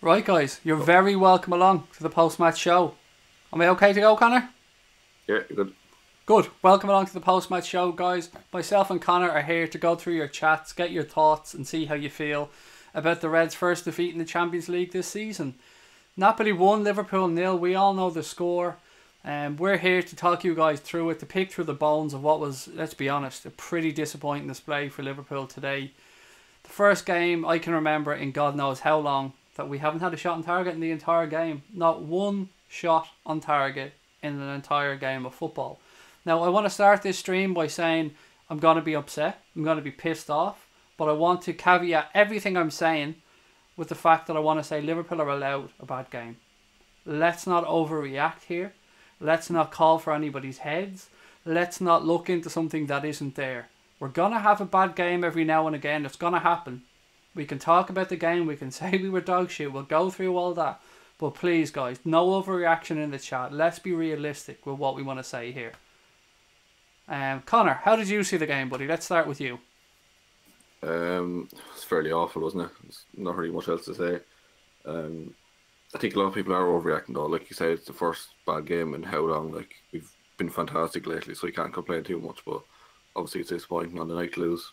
Right, guys, you're very welcome along to the post-match show. Am I okay to go, Connor? Yeah, good. Good. Welcome along to the post-match show, guys. Myself and Connor are here to go through your chats, get your thoughts, and see how you feel about the Reds' first defeat in the Champions League this season. Napoli 1, Liverpool 0. We all know the score. We're here to talk you guys through it, to pick through the bones of what was, let's be honest, a pretty disappointing display for Liverpool today. The first game I can remember in God knows how long that we haven't had a shot on target in the entire game. Not one shot on target in an entire game of football. Now, I want to start this stream by saying I'm going to be upset. I'm going to be pissed off. But I want to caveat everything I'm saying with the fact that I want to say Liverpool are allowed a bad game. Let's not overreact here. Let's not call for anybody's heads. Let's not look into something that isn't there. We're going to have a bad game every now and again. It's going to happen. We can talk about the game. We can say we were dog shit. We'll go through all that. But please, guys, no overreaction in the chat. Let's be realistic with what we want to say here. Connor, how did you see the game, buddy? Let's start with you. It's fairly awful, wasn't it? There's not really much else to say. I think a lot of people are overreacting though. Like you said, it's the first bad game in how long? Like, we've been fantastic lately, so you can't complain too much. But obviously, it's disappointing on the night to lose.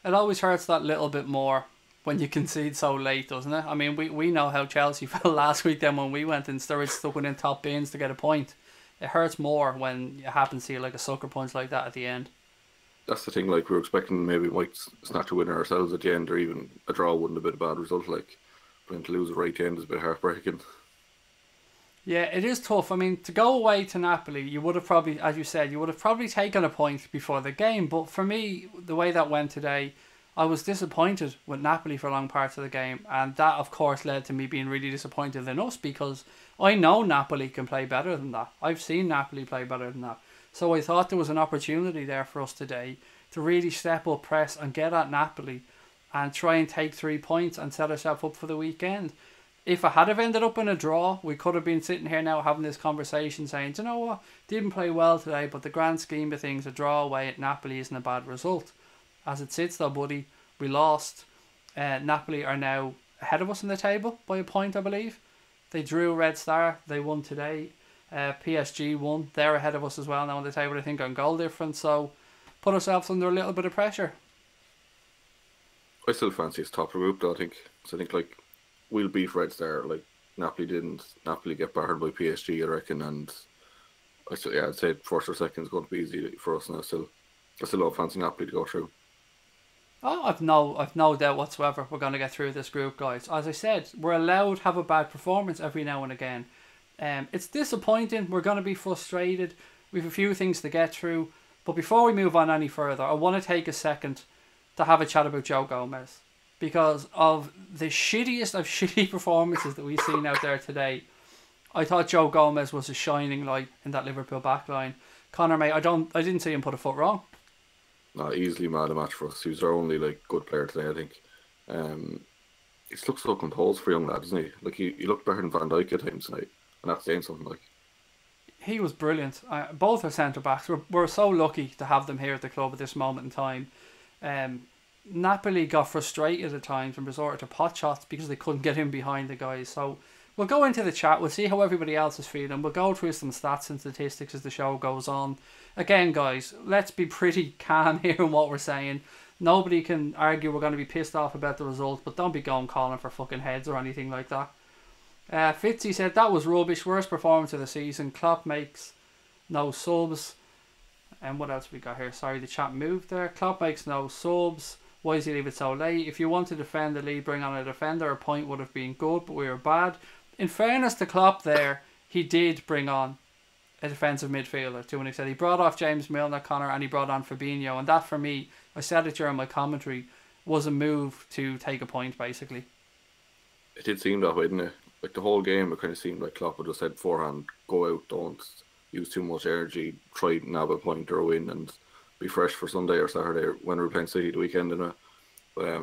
It always hurts that little bit more when you concede so late, doesn't it? I mean, we know how Chelsea felt last week then when we went and started stuck within top bins to get a point. It hurts more when you happen to see like a sucker punch like that at the end. That's the thing, like, we were expecting maybe we might snatch a winner ourselves at the end, or even a draw wouldn't have been a bad result. Like, but to lose right at the end is a bit heartbreaking. Yeah, it is tough. I mean, to go away to Napoli, you would have probably, as you said, you would have probably taken a point before the game. But for me, the way that went today, I was disappointed with Napoli for long parts of the game. And that, of course, led to me being really disappointed in us because I know Napoli can play better than that. I've seen Napoli play better than that. So I thought there was an opportunity there for us today to really step up, press and get at Napoli and try and take 3 points and set ourselves up for the weekend. If it had have ended up in a draw, we could have been sitting here now having this conversation saying, do you know what, didn't play well today, but the grand scheme of things, a draw away at Napoli isn't a bad result. As it sits though, buddy, we lost. Napoli are now ahead of us in the table by a point, I believe. They drew Red Star, they won today. PSG won, they're ahead of us as well now on the table, I think, on goal difference. So put ourselves under a little bit of pressure. I still fancy it's top of the group though, I think. So I think, like, we'll beat Red Star. Like, Napoli didn't. Napoli get battered by PSG, I reckon, and I'd say first or second is going to be easy for us now. I still don't fancy Napoli to go through. Oh, I've no doubt whatsoever we're going to get through this group, guys. As I said, we're allowed to have a bad performance every now and again. It's disappointing. We're going to be frustrated. We have a few things to get through. But before we move on any further, I want to take a second to have a chat about Joe Gomez. Because of the shittiest of shitty performances that we've seen out there today, I thought Joe Gomez was a shining light in that Liverpool backline. Connor, mate, I didn't see him put a foot wrong. No, easily man of the match for us. He was our only good player today, I think. He's looked so composed for a young lad, isn't he? Like, he looked better than Van Dijk at times tonight, and that's saying something. Like, he was brilliant. Both our centre backs. We're so lucky to have them here at the club at this moment in time. Napoli got frustrated at times and resorted to pot shots because they couldn't get in behind the guys. So we'll go into the chat. We'll see how everybody else is feeling. We'll go through some stats and statistics as the show goes on. Again, guys, let's be pretty calm here in what we're saying. Nobody can argue we're going to be pissed off about the result, but don't be going calling for fucking heads or anything like that. Fitzy said that was rubbish. Worst performance of the season. Klopp makes no subs. And what else we got here? Sorry, the chat moved there. Klopp makes no subs. Why does he leave it so late? If you want to defend the lead, bring on a defender. A point would have been good, but we were bad. In fairness to Klopp there, he did bring on a defensive midfielder to an extent. He brought off James Milner, Connor, and he brought on Fabinho. And that, for me, I said it during my commentary, was a move to take a point, basically. it did seem that way, didn't it? Like, the whole game, it kind of seemed like Klopp had just said beforehand, go out, don't use too much energy, try and nab a point or a win and be fresh for Sunday or Saturday when we were playing City the weekend. But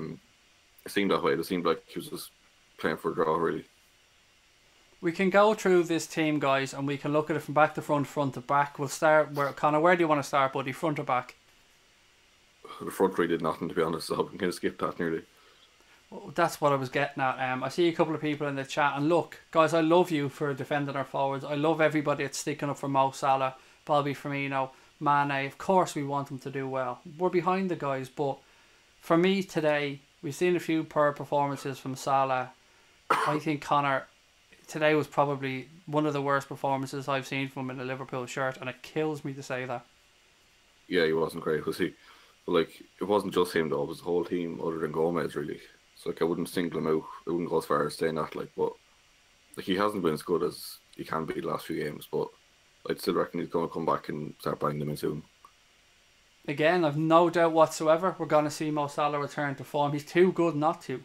it seemed that way. It seemed like he was just playing for a draw, really. We can go through this team, guys, and we can look at it from back to front, front to back. We'll start where, Connor, where do you want to start, buddy? Front or back? The front three did nothing, to be honest, so we can kind of skip that nearly. That's what I was getting at. I see a couple of people in the chat, and look, guys, I love you for defending our forwards. I love everybody that's sticking up for Mo Salah, Bobby Firmino, Mane. Of course, we want them to do well. We're behind the guys, but for me today, we've seen a few poor performances from Salah. I think Connor today was probably one of the worst performances I've seen from him in a Liverpool shirt, and it kills me to say that. Yeah, he wasn't great, was he? But like, it wasn't just him though; it was the whole team, other than Gomez, really. So like, I wouldn't single him out. I wouldn't go as far as saying that. Like, but like, he hasn't been as good as he can be the last few games. But I'd still reckon he's going to come back and start buying them in soon. Again, I've no doubt whatsoever we're going to see Mo Salah return to form. He's too good not to.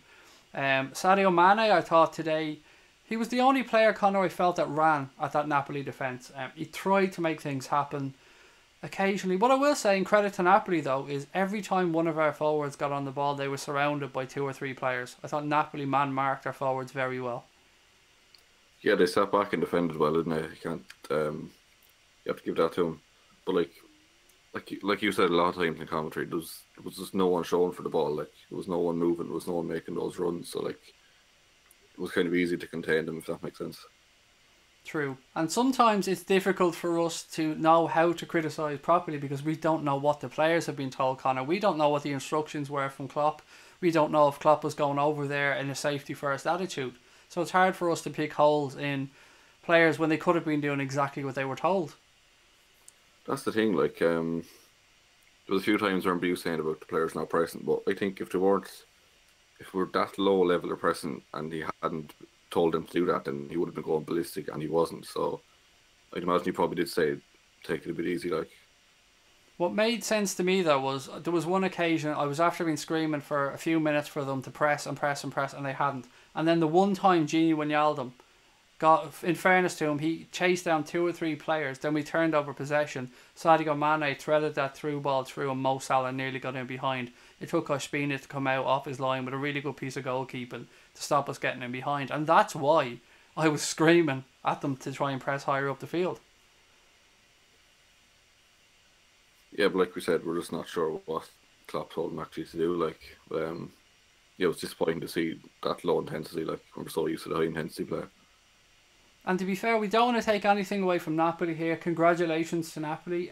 Sadio Mane, I thought today, he was the only player, Conor, I felt that ran at that Napoli defence. He tried to make things happen occasionally. What I will say, in credit to Napoli though, is every time one of our forwards got on the ball, they were surrounded by 2 or 3 players. I thought Napoli man-marked our forwards very well. Yeah, they sat back and defended well, didn't they? You can't. You have to give that to them. But like you said a lot of times in commentary, it was just no one showing for the ball. Like, there was no one moving, there was no one making those runs. So like, it was kind of easy to contain them, if that makes sense. True. And sometimes it's difficult for us to know how to criticise properly because we don't know what the players have been told, Connor. We don't know what the instructions were from Klopp. We don't know if Klopp was going over there in a safety first attitude. So it's hard for us to pick holes in players when they could have been doing exactly what they were told. That's the thing, like, there was a few times where you saying about the players not pressing, but I think if we're that low level of pressing and he hadn't told him to do that, then he would have been going ballistic, and he wasn't. So I'd imagine he probably did say, take it a bit easy, like. What made sense to me though was there was one occasion I was after being screaming for a few minutes for them to press and press and press, and they hadn't. And then the one time Gini Wijnaldum got, in fairness to him, he chased down 2 or 3 players. Then we turned over possession. Sadio Mane threaded that through ball through, and Mo Salah nearly got in behind. It took Ospina to come out off his line with a really good piece of goalkeeping to stop us getting in behind. And that's why I was screaming at them to try and press higher up the field. Yeah, but like we said, we're just not sure what Klopp told him actually to do. Like, yeah, it was disappointing to see that low intensity. Like, we're so used to the high intensity play. And to be fair, we don't want to take anything away from Napoli here. Congratulations to Napoli.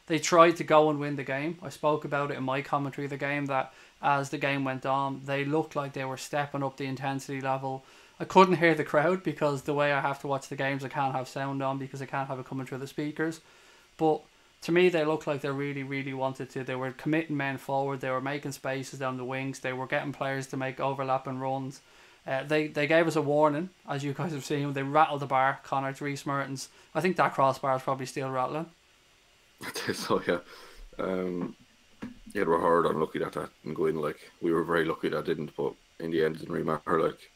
They tried to go and win the game. I spoke about it in my commentary of the game, that as the game went on, they looked like they were stepping up the intensity level. I couldn't hear the crowd because the way I have to watch the games, I can't have sound on because I can't have it coming through the speakers. But to me, they looked like they really, really wanted to. They were committing men forward. They were making spaces down the wings. They were getting players to make overlapping runs. They gave us a warning, as you guys have seen. They rattled the bar, Connor, to Reece Mertens. I think that crossbar is probably still rattling. So, yeah. Yeah, we're hard unlucky that didn't go in. Like, we were very lucky that didn't, but in the end, it didn't really matter. Like,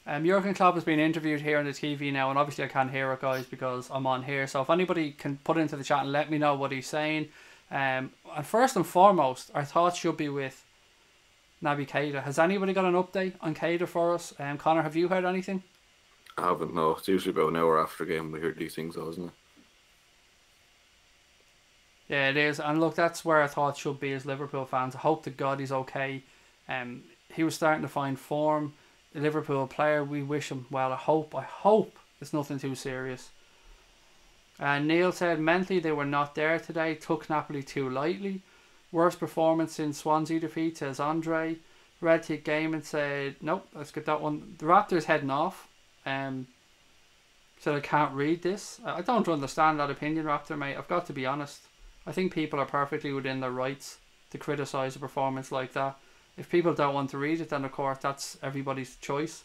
Jurgen Klopp has been interviewed here on the TV now, and obviously I can't hear it, guys, because I'm on here. So if anybody can put it into the chat and let me know what he's saying. And first and foremost, our thoughts should be with Naby Keita. Has anybody got an update on Keita for us? Connor, have you heard anything? I haven't, no. It's usually about an hour after the game we hear these things, though, isn't it? Yeah, it is. And look, that's where our thoughts should be as Liverpool fans. I hope to God he's okay. He was starting to find form. The Liverpool player, we wish him well. I hope it's nothing too serious. Neil said mentally they were not there today. Took Napoli too lightly. Worst performance since Swansea defeat, says Andre. Red Tick Gaming said, nope, let's get that one. The Raptors heading off. Said I can't read this. I don't understand that opinion, Raptor, mate. I've got to be honest. I think people are perfectly within their rights to criticise a performance like that. If people don't want to read it, then of course that's everybody's choice.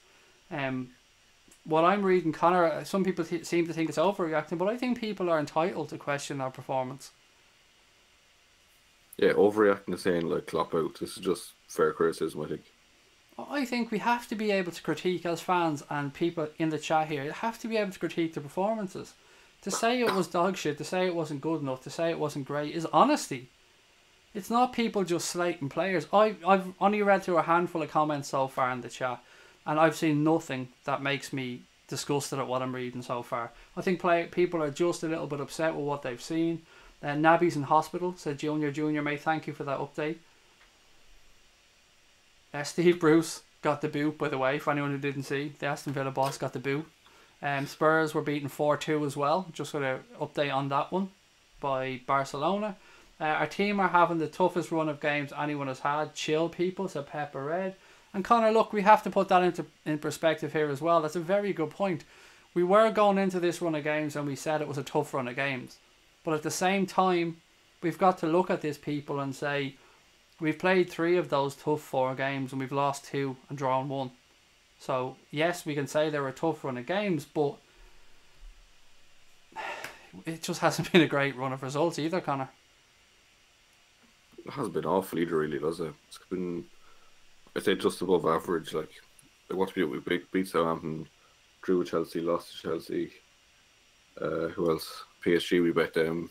What I'm reading, Connor, some people seem to think it's overreacting, but I think people are entitled to question our performance. Yeah, overreacting to saying like Klopp out. This is just fair criticism, I think. I think we have to be able to critique as fans, and people in the chat here have to be able to critique the performances. To say it was dog shit, to say it wasn't good enough, to say it wasn't great is honesty. It's not people just slating players. I've only read through a handful of comments so far in the chat, and I've seen nothing that makes me disgusted at what I'm reading so far. I think people are just a little bit upset with what they've seen. Naby's in hospital, said Junior, mate, thank you for that update. Steve Bruce got the boot, by the way, for anyone who didn't see. The Aston Villa boss got the boot. Spurs were beaten 4-2 as well, just sort of update on that one, by Barcelona. Our team are having the toughest run of games anyone has had. Chill, people, said Pepper Red. And Connor, look, we have to put that in perspective here as well. That's a very good point. We were going into this run of games and we said it was a tough run of games. But at the same time, we've got to look at this, people, and say we've played 3 of those tough 4 games and we've lost 2 and drawn 1. So, yes, we can say they were a tough run of games, but it just hasn't been a great run of results either, Connor. It hasn't been awful either, really, does it? It's been, I'd say, just above average. Like what we beat Southampton, drew with Chelsea, lost to Chelsea. Who else? PSG, we bet them.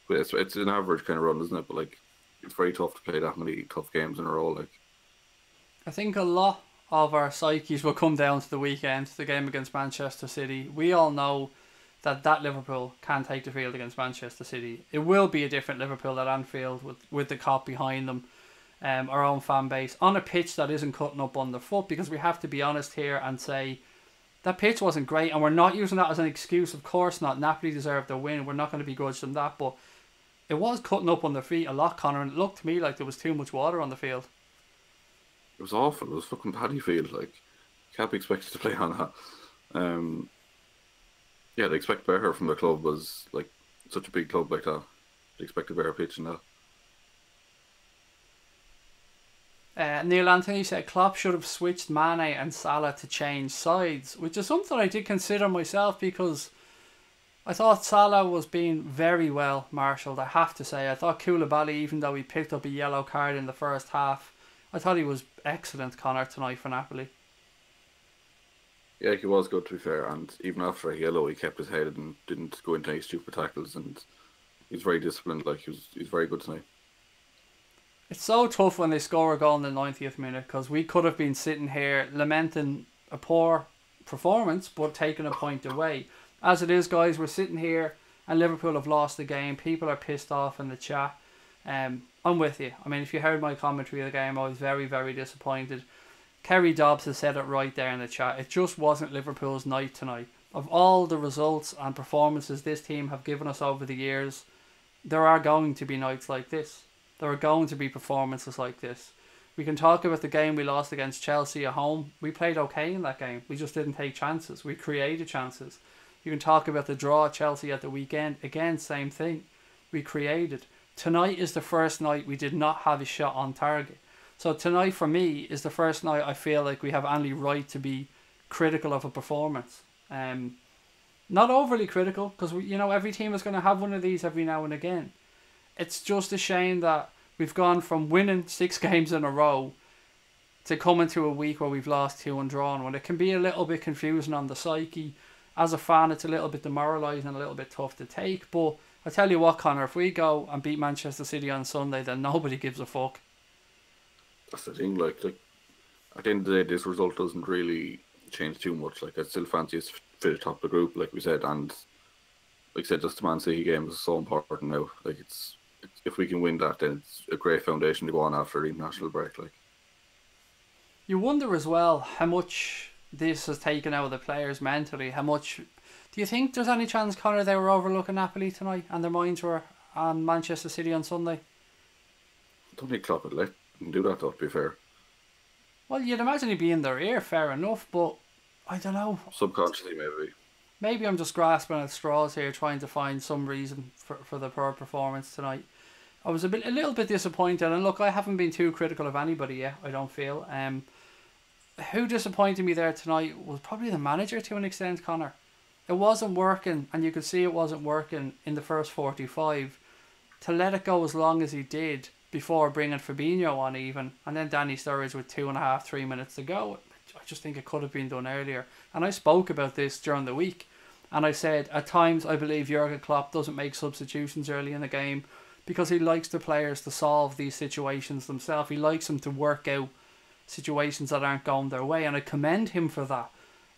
But it's an average kind of run, isn't it? But like, it's very tough to play that many tough games in a row. Like, I think a lot of our psyches will come down to the weekend, the game against Manchester City. We all know that Liverpool can take the field against Manchester City. It will be a different Liverpool at Anfield with the cop behind them, our own fan base, on a pitch that isn't cutting up underfoot, because we have to be honest here and say that pitch wasn't great, and we're not using that as an excuse, of course not. Napoli deserved their win, we're not going to begrudge them that, but it was cutting up on their feet a lot, Connor, and it looked to me like there was too much water on the field. it was awful. It was fucking paddy field. Like, you can't be expected to play on that. Yeah, they expect better from the club. Was like such a big club like that. They expect a better pitch than that. Neil Anthony said Klopp should have switched Mane and Salah to change sides, which is something I did consider myself, because I thought Salah was being very well marshalled, I have to say. I thought Koulibaly, even though he picked up a yellow card in the first half, I thought he was excellent, Connor, tonight for Napoli. Yeah, he was good, to be fair, and even after a yellow, he kept his head and didn't go into any stupid tackles, and he's very disciplined. Like, he's very good tonight. It's so tough when they score a goal in the 90th minute, because we could have been sitting here lamenting a poor performance but taking a point away. As it is, guys, we're sitting here and Liverpool have lost the game. People are pissed off in the chat. I'm with you. I mean, if you heard my commentary of the game, I was very, very disappointed. Kerry Dobbs has said it right there in the chat. It just wasn't Liverpool's night tonight. Of all the results and performances this team have given us over the years, there are going to be nights like this. There are going to be performances like this. We can talk about the game we lost against Chelsea at home. We played okay in that game. We just didn't take chances. We created chances. You can talk about the draw at Chelsea at the weekend. Again, same thing. We created. Tonight is the first night we did not have a shot on target. So tonight for me is the first night I feel like we have any right to be critical of a performance. Not overly critical, because every team is going to have one of these every now and again. It's just a shame that we've gone from winning 6 games in a row to coming to a week where we've lost 2 and drawn one. It can be a little bit confusing on the psyche. As a fan, it's a little bit demoralising and a little bit tough to take. But I tell you what, Connor, if we go and beat Manchester City on Sunday, then nobody gives a fuck. That's the thing. Like at the end of the day, this result doesn't really change too much. Like, I still fancy us fit the top of the group, like we said, and like I said, just the Man City game is so important now. Like, it's if we can win that, then it's a great foundation to go on after the international break. Like, you wonder as well how much this has taken out of the players mentally. How much do you think there's any chance, Connor, they were overlooking Napoli tonight and their minds were on Manchester City on Sunday? I don't think Klopp would let them do that, though, to be fair. Well, you'd imagine he'd be in their ear, fair enough, but I don't know. Subconsciously, maybe. Maybe I'm just grasping at straws here, trying to find some reason for the poor performance tonight. I was a little bit disappointed, and look, I haven't been too critical of anybody yet, I don't feel. Who disappointed me there tonight was probably the manager to an extent, Connor. It wasn't working, and you could see it wasn't working in the first 45. To let it go as long as he did before bringing Fabinho on even, and then Danny Sturridge with 2.5, 3 minutes to go. I just think it could have been done earlier. And I spoke about this during the week, and I said at times I believe Jurgen Klopp doesn't make substitutions early in the game because he likes the players to solve these situations themselves. He likes them to work out situations that aren't going their way, and I commend him for that.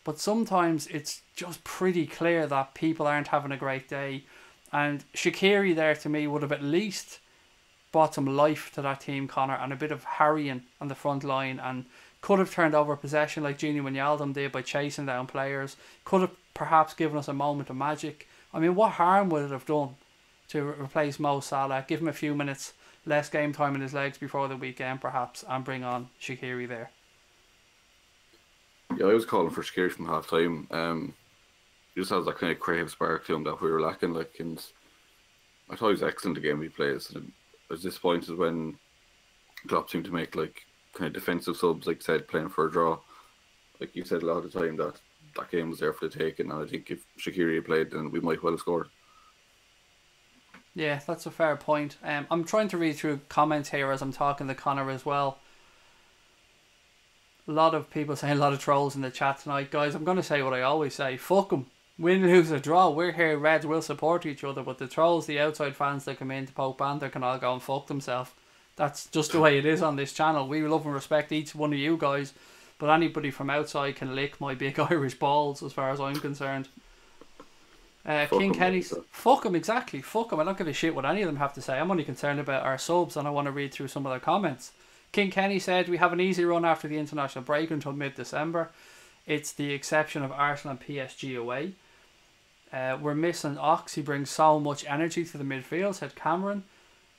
But sometimes it's just pretty clear that people aren't having a great day, and Shaqiri there to me would have at least brought some life to that team, Connor, and a bit of harrying on the front line, and could have turned over possession like Gini Wijnaldum did by chasing down players. Could have perhaps given us a moment of magic. I mean, what harm would it have done to replace Mo Salah, give him a few minutes less game time in his legs before the weekend perhaps, and bring on Shaqiri there? Yeah, I was calling for Shaqiri from half time. He just has that kind of creative spark to him that we were lacking. Like, and I thought he was excellent the game he plays. And I was disappointed when Klopp seemed to make like kind of defensive subs, like you said, playing for a draw. Like you said a lot of the time that game was there for the taking, and I think if Shaqiri had played, then we might well have scored. Yeah, that's a fair point. I'm trying to read through comments here as I'm talking to Connor as well. A lot of people saying, a lot of trolls in the chat tonight. Guys, I'm going to say what I always say. Fuck them. Win, lose, or draw. We're here, Reds will support each other, but the trolls, the outside fans that come in to poke banter can all go and fuck themselves. That's just the way it is on this channel. We love and respect each one of you guys, but anybody from outside can lick my big Irish balls as far as I'm concerned. King Kenny's, fuck him, exactly, fuck him. I don't give a shit what any of them have to say. I'm only concerned about our subs, and I want to read through some of their comments. King Kenny said, we have an easy run after the international break until mid-December. It's the exception of Arsenal and PSG away. We're missing Ox. He brings so much energy to the midfield, said Cameron.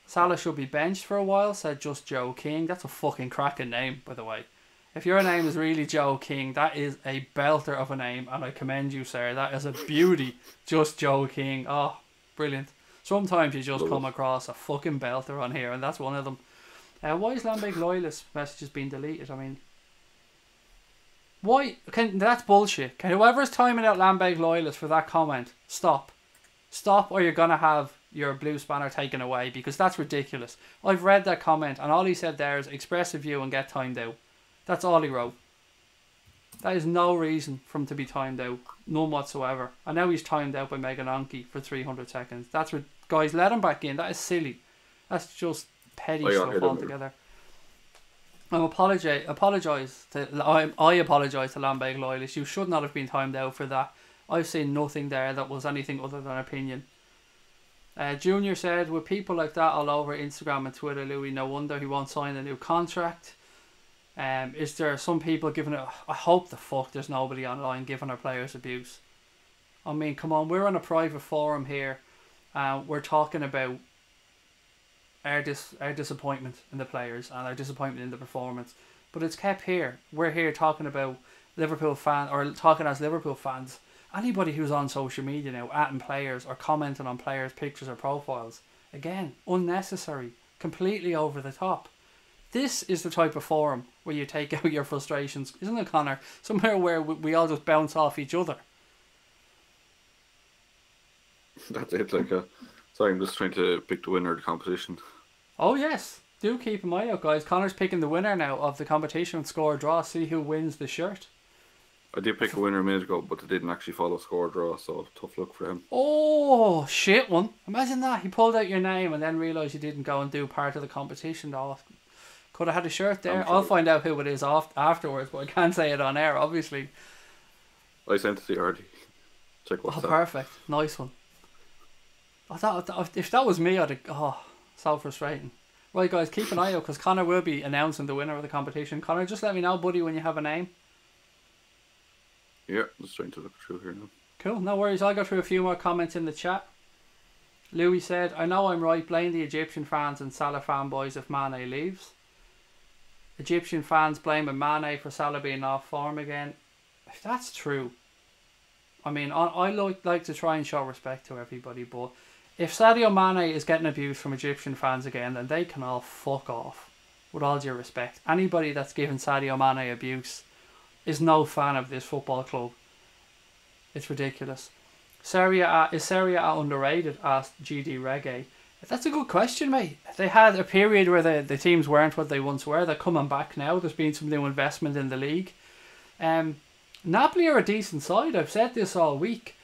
Salah should be benched for a while, said Just Joe King. That's a fucking cracking name, by the way. If your name is really Joe King, that is a belter of a name, and I commend you, sir. That is a beauty. Just Joe King. Oh, brilliant. Sometimes you just come across a fucking belter on here, and that's one of them. Why is Lambeg Loyalist messages being deleted? I mean, why? That's bullshit. Can whoever's timing out Lambeg Loyalist for that comment, stop. Stop, or you're going to have your blue spanner taken away, because that's ridiculous. I've read that comment, and all he said there is express a view and get timed out. That's all he wrote. That is no reason for him to be timed out. None whatsoever. And now he's timed out by Megan Anki for 300 seconds. That's guys, let him back in. That is silly. That's just petty stuff altogether. I apologise to Lambeg Loyalist. You should not have been timed out for that. I've seen nothing there that was anything other than opinion. Junior said, with people like that all over Instagram and Twitter, Louis, no wonder he won't sign a new contract. Is there some people giving it? I hope the fuck there's nobody online giving our players abuse. I mean, come on, we're on a private forum here. We're talking about our disappointment in the players and our disappointment in the performance, but it's kept here. We're here talking about Liverpool fans, or talking as Liverpool fans. Anybody who's on social media now atting players or commenting on players' pictures or profiles, again, unnecessary, completely over the top. This is the type of forum where you take out your frustrations, isn't it, Connor? Somewhere where we all just bounce off each other. That's it. Sorry, I'm just trying to pick the winner of the competition. Oh yes, do keep an eye out, guys. Connor's picking the winner now of the competition, score draw. See who wins the shirt. I did pick a winner a minute ago, but it didn't actually follow score draw, so tough luck for him. Oh, shit one. Imagine that. He pulled out your name and then realised you didn't go and do part of the competition, though. Could have had a shirt there. I'll find out who it is afterwards, but I can't say it on air, obviously. I sent it to you already. Check what's that. Perfect. Nice one. If that was me, I'd have... Oh, so frustrating. Right, guys, keep an eye out, because Connor will be announcing the winner of the competition. Connor, just let me know, buddy, when you have a name. Yeah, just trying to look through here now. Cool, no worries. I'll go through a few more comments in the chat. Louis said, I know I'm right, blame the Egyptian fans and Salah fanboys if Mane leaves. Egyptian fans blaming Mane for Salah being off form again. If that's true, I mean, I like to try and show respect to everybody, but if Sadio Mane is getting abused from Egyptian fans again, then they can all fuck off, with all due respect. Anybody that's giving Sadio Mane abuse is no fan of this football club. It's ridiculous. Is Serie A underrated? Asked GD Reggae. That's a good question, mate. They had a period where the teams weren't what they once were. They're coming back now. There's been some new investment in the league. Napoli are a decent side. I've said this all week.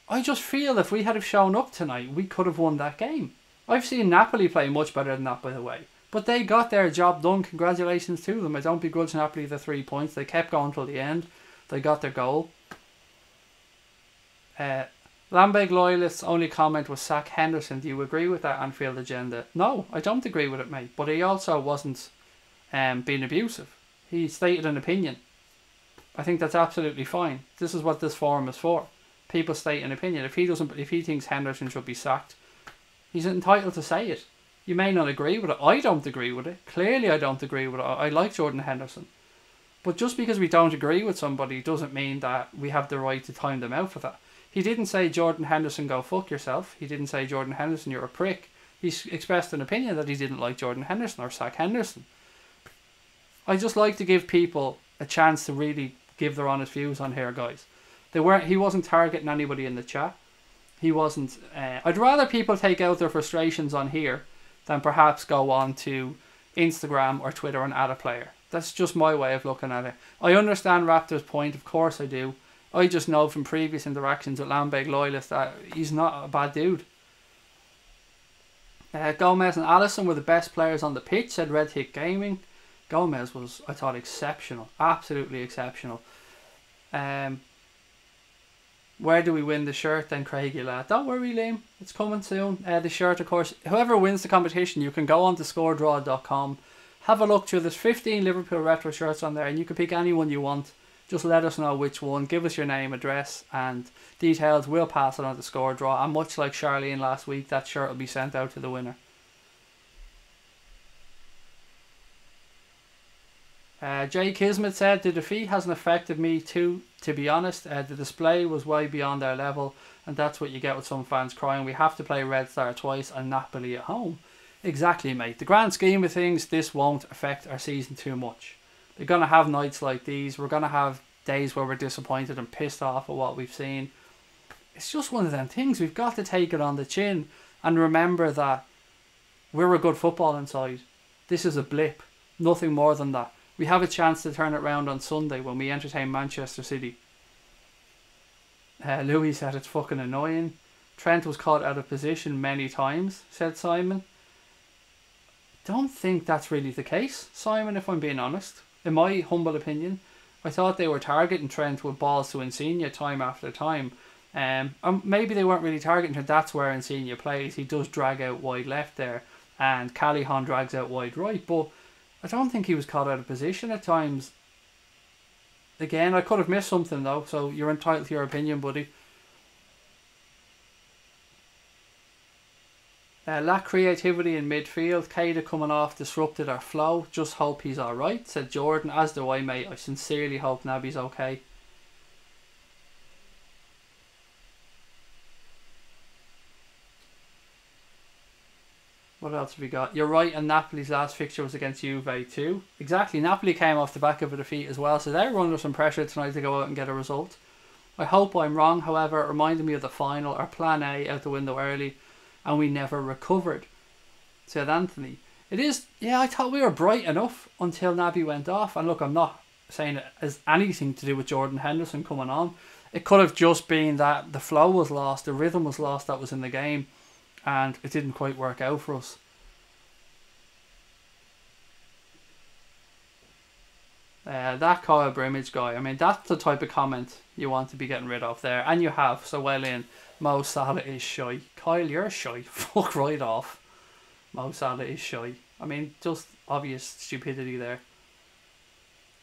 I just feel if we had have shown up tonight, we could have won that game. I've seen Napoli play much better than that, by the way. But they got their job done. Congratulations to them. I don't begrudge Napoli the 3 points. They kept going till the end. They got their goal. Lambeg Loyalist's only comment was sack Henderson. Do you agree with that Anfield agenda? No, I don't agree with it, mate. But he also wasn't being abusive. He stated an opinion. I think that's absolutely fine. This is what this forum is for. People state an opinion. If he thinks Henderson should be sacked, he's entitled to say it. You may not agree with it. I don't agree with it. Clearly, I don't agree with it. I like Jordan Henderson. But just because we don't agree with somebody doesn't mean that we have the right to time them out for that. He didn't say, Jordan Henderson, go fuck yourself. He didn't say, Jordan Henderson, you're a prick. He expressed an opinion that he didn't like Jordan Henderson or sack Henderson. I just like to give people a chance to really give their honest views on here, guys. He wasn't targeting anybody in the chat. He wasn't. I'd rather people take out their frustrations on here than perhaps go on to Instagram or Twitter and add a player. That's just my way of looking at it. I understand Raptor's point, of course I do. I just know from previous interactions with Lambeg Loyalist that he's not a bad dude. Gomez and Allison were the best players on the pitch, said Red Hit Gaming. Gomez was, I thought, exceptional. Absolutely exceptional. Where do we win the shirt then, Craigie lad? Don't worry, Liam. It's coming soon. The shirt, of course. Whoever wins the competition, you can go on to scoredraw.com. Have a look through. There's 15 Liverpool retro shirts on there, and you can pick any one you want. Just let us know which one. Give us your name, address, and details. We'll pass it on to Scoredraw. And much like Charlene last week, that shirt will be sent out to the winner. Jay Kismet said, the defeat hasn't affected me to be honest. The display was way beyond their level, and that's what you get with some fans crying. We have to play Red Star twice and Napoli at home. Exactly, mate. The grand scheme of things, this won't affect our season too much. They're going to have nights like these. We're going to have days where we're disappointed and pissed off at what we've seen. It's just one of them things. We've got to take it on the chin and remember that we're a good footballing side. This is a blip. Nothing more than that. We have a chance to turn it around on Sunday when we entertain Manchester City. Louis said it's fucking annoying. Trent was caught out of position many times, said Simon. Don't think that's really the case, Simon, if I'm being honest. In my humble opinion, I thought they were targeting Trent with balls to Insigne time after time. Maybe they weren't really targeting Trent. That's where Insigne plays. He does drag out wide left there, and Callihan drags out wide right, but I don't think he was caught out of position at times. Again, I could have missed something though, so you're entitled to your opinion, buddy. Lack creativity in midfield. Keita coming off disrupted our flow. Just hope he's alright, said Jordan. As do I, mate. I sincerely hope Naby's okay. What else have we got? You're right, and Napoli's last fixture was against Juve too. Exactly, Napoli came off the back of a defeat as well, so they're under some pressure tonight to go out and get a result. I hope I'm wrong, however, it reminded me of the final, our plan A out the window early, and we never recovered, said Anthony. It is, yeah, I thought we were bright enough until Naby went off, and look, I'm not saying it has anything to do with Jordan Henderson coming on. It could have just been that the flow was lost, the rhythm was lost that was in the game, and it didn't quite work out for us. That Kyle Brimage guy, I mean, that's the type of comment you want to be getting rid of there, and you have, so well in. Mo Salah is shy. Kyle, you're shy. Fuck right off. Mo Salah is shy. I mean, just obvious stupidity there.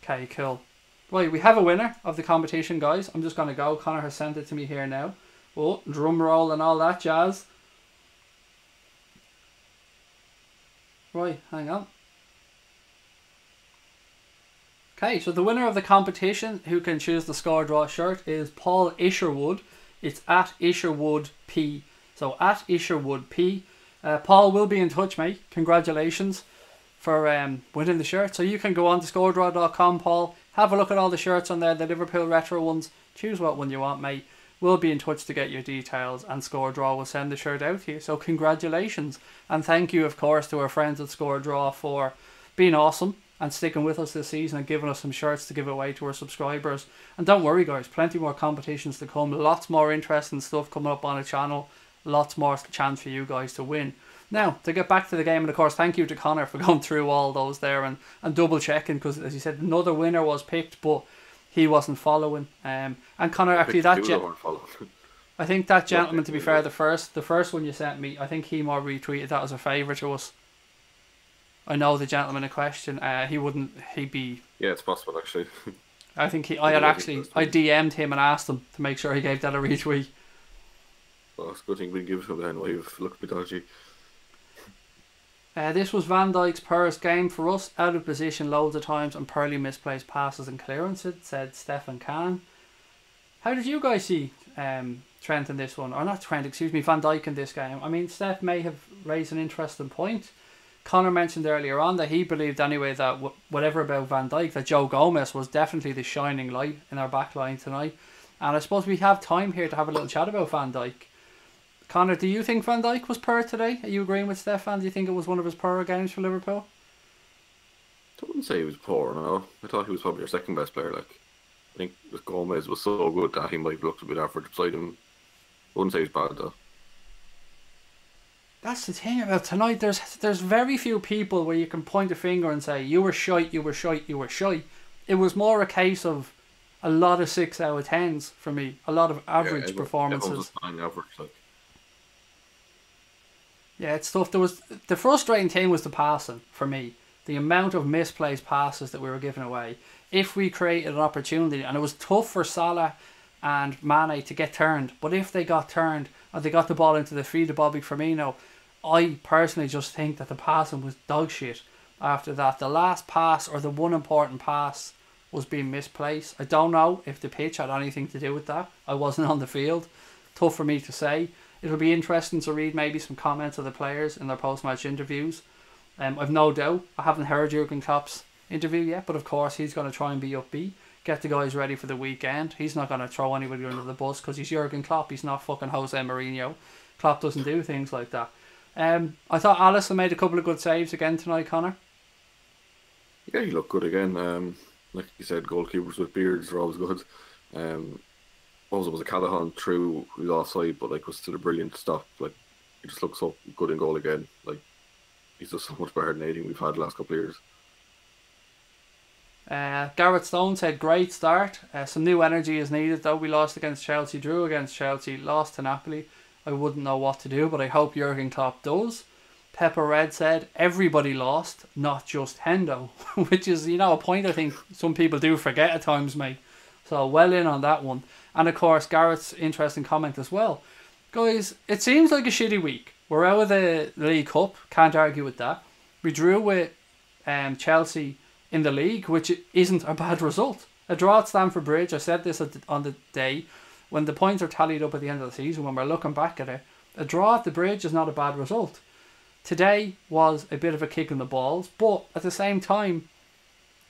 Okay, cool. Right, we have a winner of the competition, guys. I'm just going to go. Connor has sent it to me here now. Oh, drum roll and all that jazz. Right, hang on. Okay, so the winner of the competition, who can choose the Score Draw shirt, is Paul Isherwood. It's at Isherwood P. So at Isherwood P. Paul will be in touch, mate. Congratulations for winning the shirt. So you can go on to scoredraw.com, Paul. Have a look at all the shirts on there, the Liverpool retro ones. Choose what one you want, mate. We'll be in touch to get your details, and Scoredraw will send the shirt out to you. So congratulations. And thank you, of course, to our friends at Scoredraw for being awesome and sticking with us this season and giving us some shirts to give away to our subscribers. And don't worry, guys, plenty more competitions to come, lots more interesting stuff coming up on the channel, lots more chance for you guys to win. Now, to get back to the game, and of course, thank you to Connor for going through all those there and double checking, because as he said, another winner was picked, but he wasn't following. And Connor, actually, that I think that gentleman, to be fair, the first one you sent me, I think he more retweeted that as a favour to us. I know the gentleman in question. He'd be. Yeah, it's possible actually. I think I DM'd him and asked him to make sure he gave that a retweet. Well, it's a good thing we give him then. We've looked a bit dodgy. This was Van Dijk's poorest game for us. Out of position loads of times and poorly misplaced passes and clearances, said Stefan Kahn. How did you guys see Trent in this one? Or not Trent, excuse me, Van Dijk in this game? I mean, Steph may have raised an interesting point. Connor mentioned earlier on that he believed anyway that whatever about Van Dijk, that Joe Gomez was definitely the shining light in our back line tonight. And I suppose we have time here to have a little chat about Van Dijk. Connor, do you think Van Dijk was poor today? Are you agreeing with Stefan? Do you think it was one of his poorer games for Liverpool? I wouldn't say he was poor, no. I thought he was probably our second best player. Like, I think Gomez was so good that he might have looked a bit average beside him. I wouldn't say he was bad though. That's the thing about tonight. There's very few people where you can point a finger and say you were shite, you were shite, you were shite. It was more a case of a lot of 6 out of 10s for me. A lot of average performances. Average, like. Yeah, it's tough. The frustrating thing was the passing for me. The amount of misplaced passes that we were giving away. If we created an opportunity, and it was tough for Salah and Mane to get turned, but if they got turned and they got the ball into the feet of Bobby Firmino, I personally just think that the passing was dog shit after that. The last pass, or the one important pass, was being misplaced. I don't know if the pitch had anything to do with that. I wasn't on the field. Tough for me to say. It'll be interesting to read maybe some comments of the players in their post-match interviews. I've no doubt. I haven't heard Jurgen Klopp's interview yet, but of course he's going to try and be upbeat. Get the guys ready for the weekend. He's not going to throw anybody under the bus because he's Jurgen Klopp. He's not fucking Jose Mourinho. Klopp doesn't do things like that. I thought Alisson made a couple of good saves again tonight, Connor. Yeah, he looked good again. Like you said, goalkeepers with beards are always good. Was a Callahan through, he was offside, but like was still a brilliant stop. Like, he just looks so good in goal again. Like, he's just so much better than anything we've had the last couple of years. Gareth Stone said great start. Some new energy is needed though. We lost against Chelsea, drew against Chelsea, lost to Napoli. I wouldn't know what to do, but I hope Jurgen Klopp does. Pepper Red said everybody lost, not just Hendo, which is, a point I think some people do forget at times, mate. So well in on that one. And of course Gareth's interesting comment as well. Guys, it seems like a shitty week. We're out of the League Cup, can't argue with that. We drew with Chelsea in the league, which isn't a bad result. A draw at Stamford Bridge, I said this on the day, when the points are tallied up at the end of the season, when we're looking back at it, a draw at the Bridge is not a bad result. Today was a bit of a kick in the balls, but at the same time,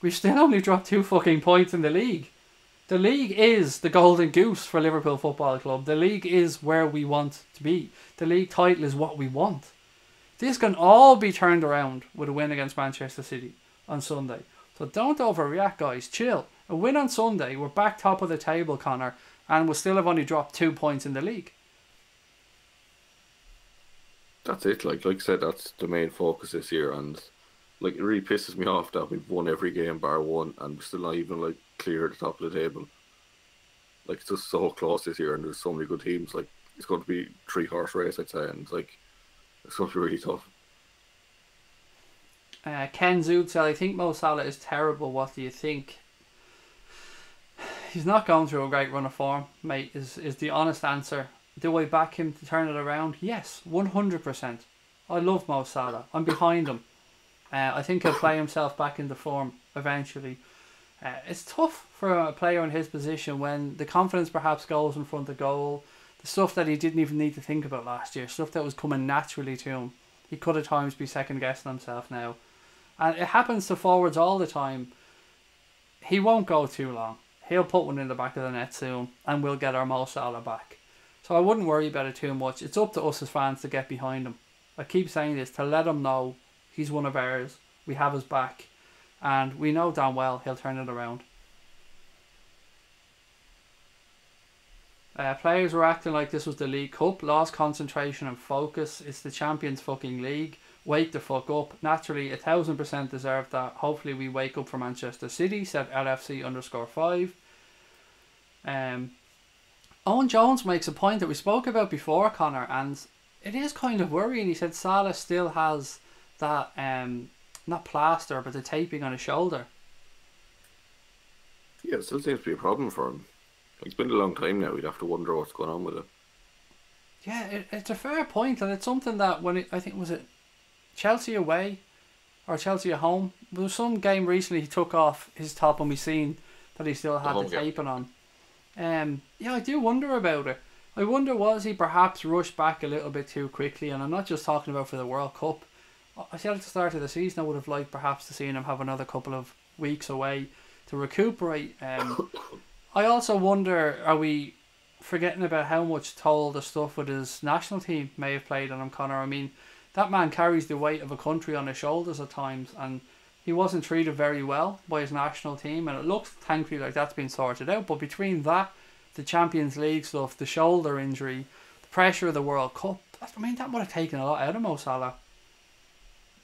we've still only dropped 2 fucking points in the league. The league is the golden goose for Liverpool Football Club. The league is where we want to be. The league title is what we want. This can all be turned around with a win against Manchester City on Sunday. So don't overreact, guys. Chill. A win on Sunday, we're back top of the table, Connor, and we'll still have only dropped 2 points in the league. That's it. Like I said, that's the main focus this year, and like it really pisses me off that we've won every game bar one, and we're still not even like clear at the top of the table. Like, it's just so close this year, and there's so many good teams. Like, it's going to be 3-horse race, I'd say, and like it's going to be really tough. Ken Zood said, I think Mo Salah is terrible. What do you think? He's not going through a great run of form, mate, is the honest answer. Do I back him to turn it around? Yes, 100%. I love Mo Salah. I'm behind him. I think he'll play himself back into form eventually. It's tough for a player in his position when the confidence perhaps goes in front of goal. The stuff that he didn't even need to think about last year. Stuff that was coming naturally to him. He could at times be second guessing himself now. And it happens to forwards all the time. He won't go too long. He'll put one in the back of the net soon, and we'll get our Mo Salah back. So I wouldn't worry about it too much. It's up to us as fans to get behind him. I keep saying this, to let him know he's one of ours. We have his back. And we know damn well he'll turn it around. Players were acting like this was the League Cup. Lost concentration and focus. It's the Champions fucking League. Wake the fuck up. Naturally, 1000% deserve that. Hopefully we wake up for Manchester City, said LFC_5. Owen Jones makes a point that we spoke about before, Connor, and it is kind of worrying. He said Salah still has that, not plaster, but the taping on his shoulder. Yeah, it still seems to be a problem for him. It's been a long time now. We'd have to wonder what's going on with it. Yeah, it's a fair point, and it's something that I think was it Chelsea away or Chelsea at home. There was some game recently he took off his top and we seen that he still had the taping on. Yeah, I do wonder about it. I wonder, was he perhaps rushed back a little bit too quickly? And I'm not just talking about for the World Cup. I said at the start of the season I would have liked perhaps to see him have another couple of weeks away to recuperate. I also wonder, are we forgetting about how much toll the stuff with his national team may have played on him, Connor? I mean, that man carries the weight of a country on his shoulders at times, and he wasn't treated very well by his national team, and it looks thankfully like that's been sorted out. But between that, the Champions League stuff, the shoulder injury, the pressure of the World Cup, I mean, that would have taken a lot out of Mo Salah.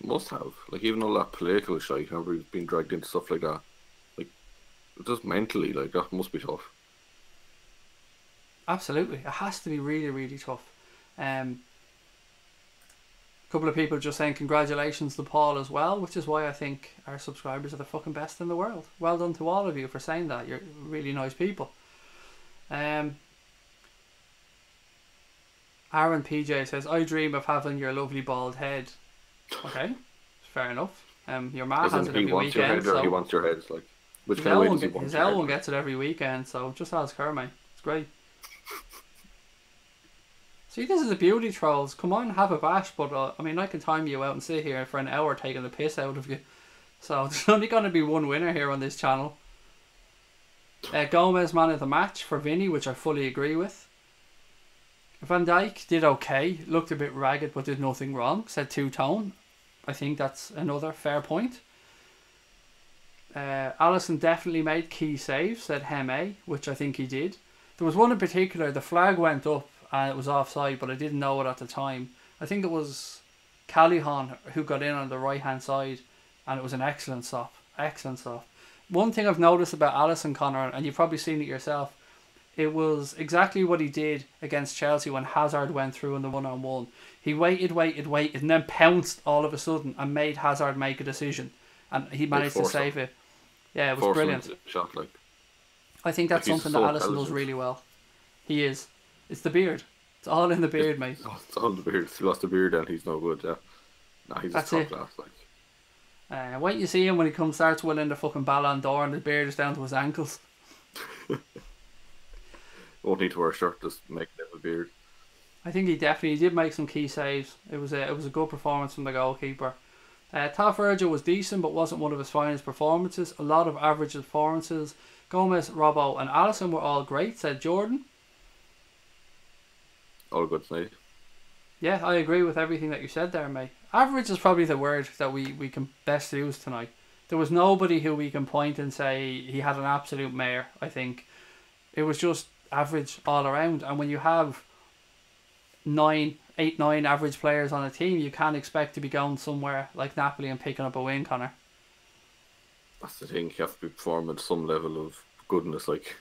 Must have. Like, even all that political shit, whenever he's been dragged into stuff like that, like, just mentally, like, that must be tough. Absolutely. It has to be really, really tough. A couple of people just saying congratulations to Paul as well, which is why I think our subscribers are the fucking best in the world. Well done to all of you for saying that. You're really nice people. Aaron PJ says, I dream of having your lovely bald head. Okay, fair enough. Your man has it every weekend. He wants your head. Like, which his kind of way does he want his your head? L1 gets it every weekend, so just ask her, mate. It's great. See, this is the beauty, trolls. Come on, have a bash, but I mean, I can time you out and sit here for an hour taking the piss out of you. So there's only going to be one winner here on this channel. Gomez man of the match for Vinny, which I fully agree with. Van Dijk did okay, looked a bit ragged but did nothing wrong, said two-tone. I think that's another fair point. Alisson definitely made key saves, said Heme, which I think he did. There was one in particular, the flag went up and it was offside, but I didn't know it at the time. I think it was Callihan who got in on the right hand side, and it was an excellent stop. Excellent stop. One thing I've noticed about Alisson, Connor, and you've probably seen it yourself, it was exactly what he did against Chelsea when Hazard went through in the one-on-one. He waited, and then pounced all of a sudden and made Hazard make a decision, and he managed to save it. Yeah, it was brilliant. Shot, like. I think that's something that Alisson does really well. He is. It's the beard. It's all in the beard, mate. It's all in the beard. If he lost the beard, then he's no good. Yeah. Nah, he's top class. Like. Wait, you see him when he starts winning the fucking Ballon d'Or and the beard is down to his ankles. Won't need to wear a shirt, just make it a beard. I think he did make some key saves. It was a good performance from the goalkeeper. Virgil was decent, but wasn't one of his finest performances. A lot of average performances. Gomez, Robbo and Alisson were all great, said Jordan. All good tonight. Yeah, I agree with everything that you said there, mate. Average is probably the word that we can best use tonight. There was nobody who we can point and say he had an absolute mare, I think. It was just average all around. And when you have 9 average players on a team, you can't expect to be going somewhere like Napoli and picking up a win, Connor. That's the thing. You have to be performing at some level of goodness. Like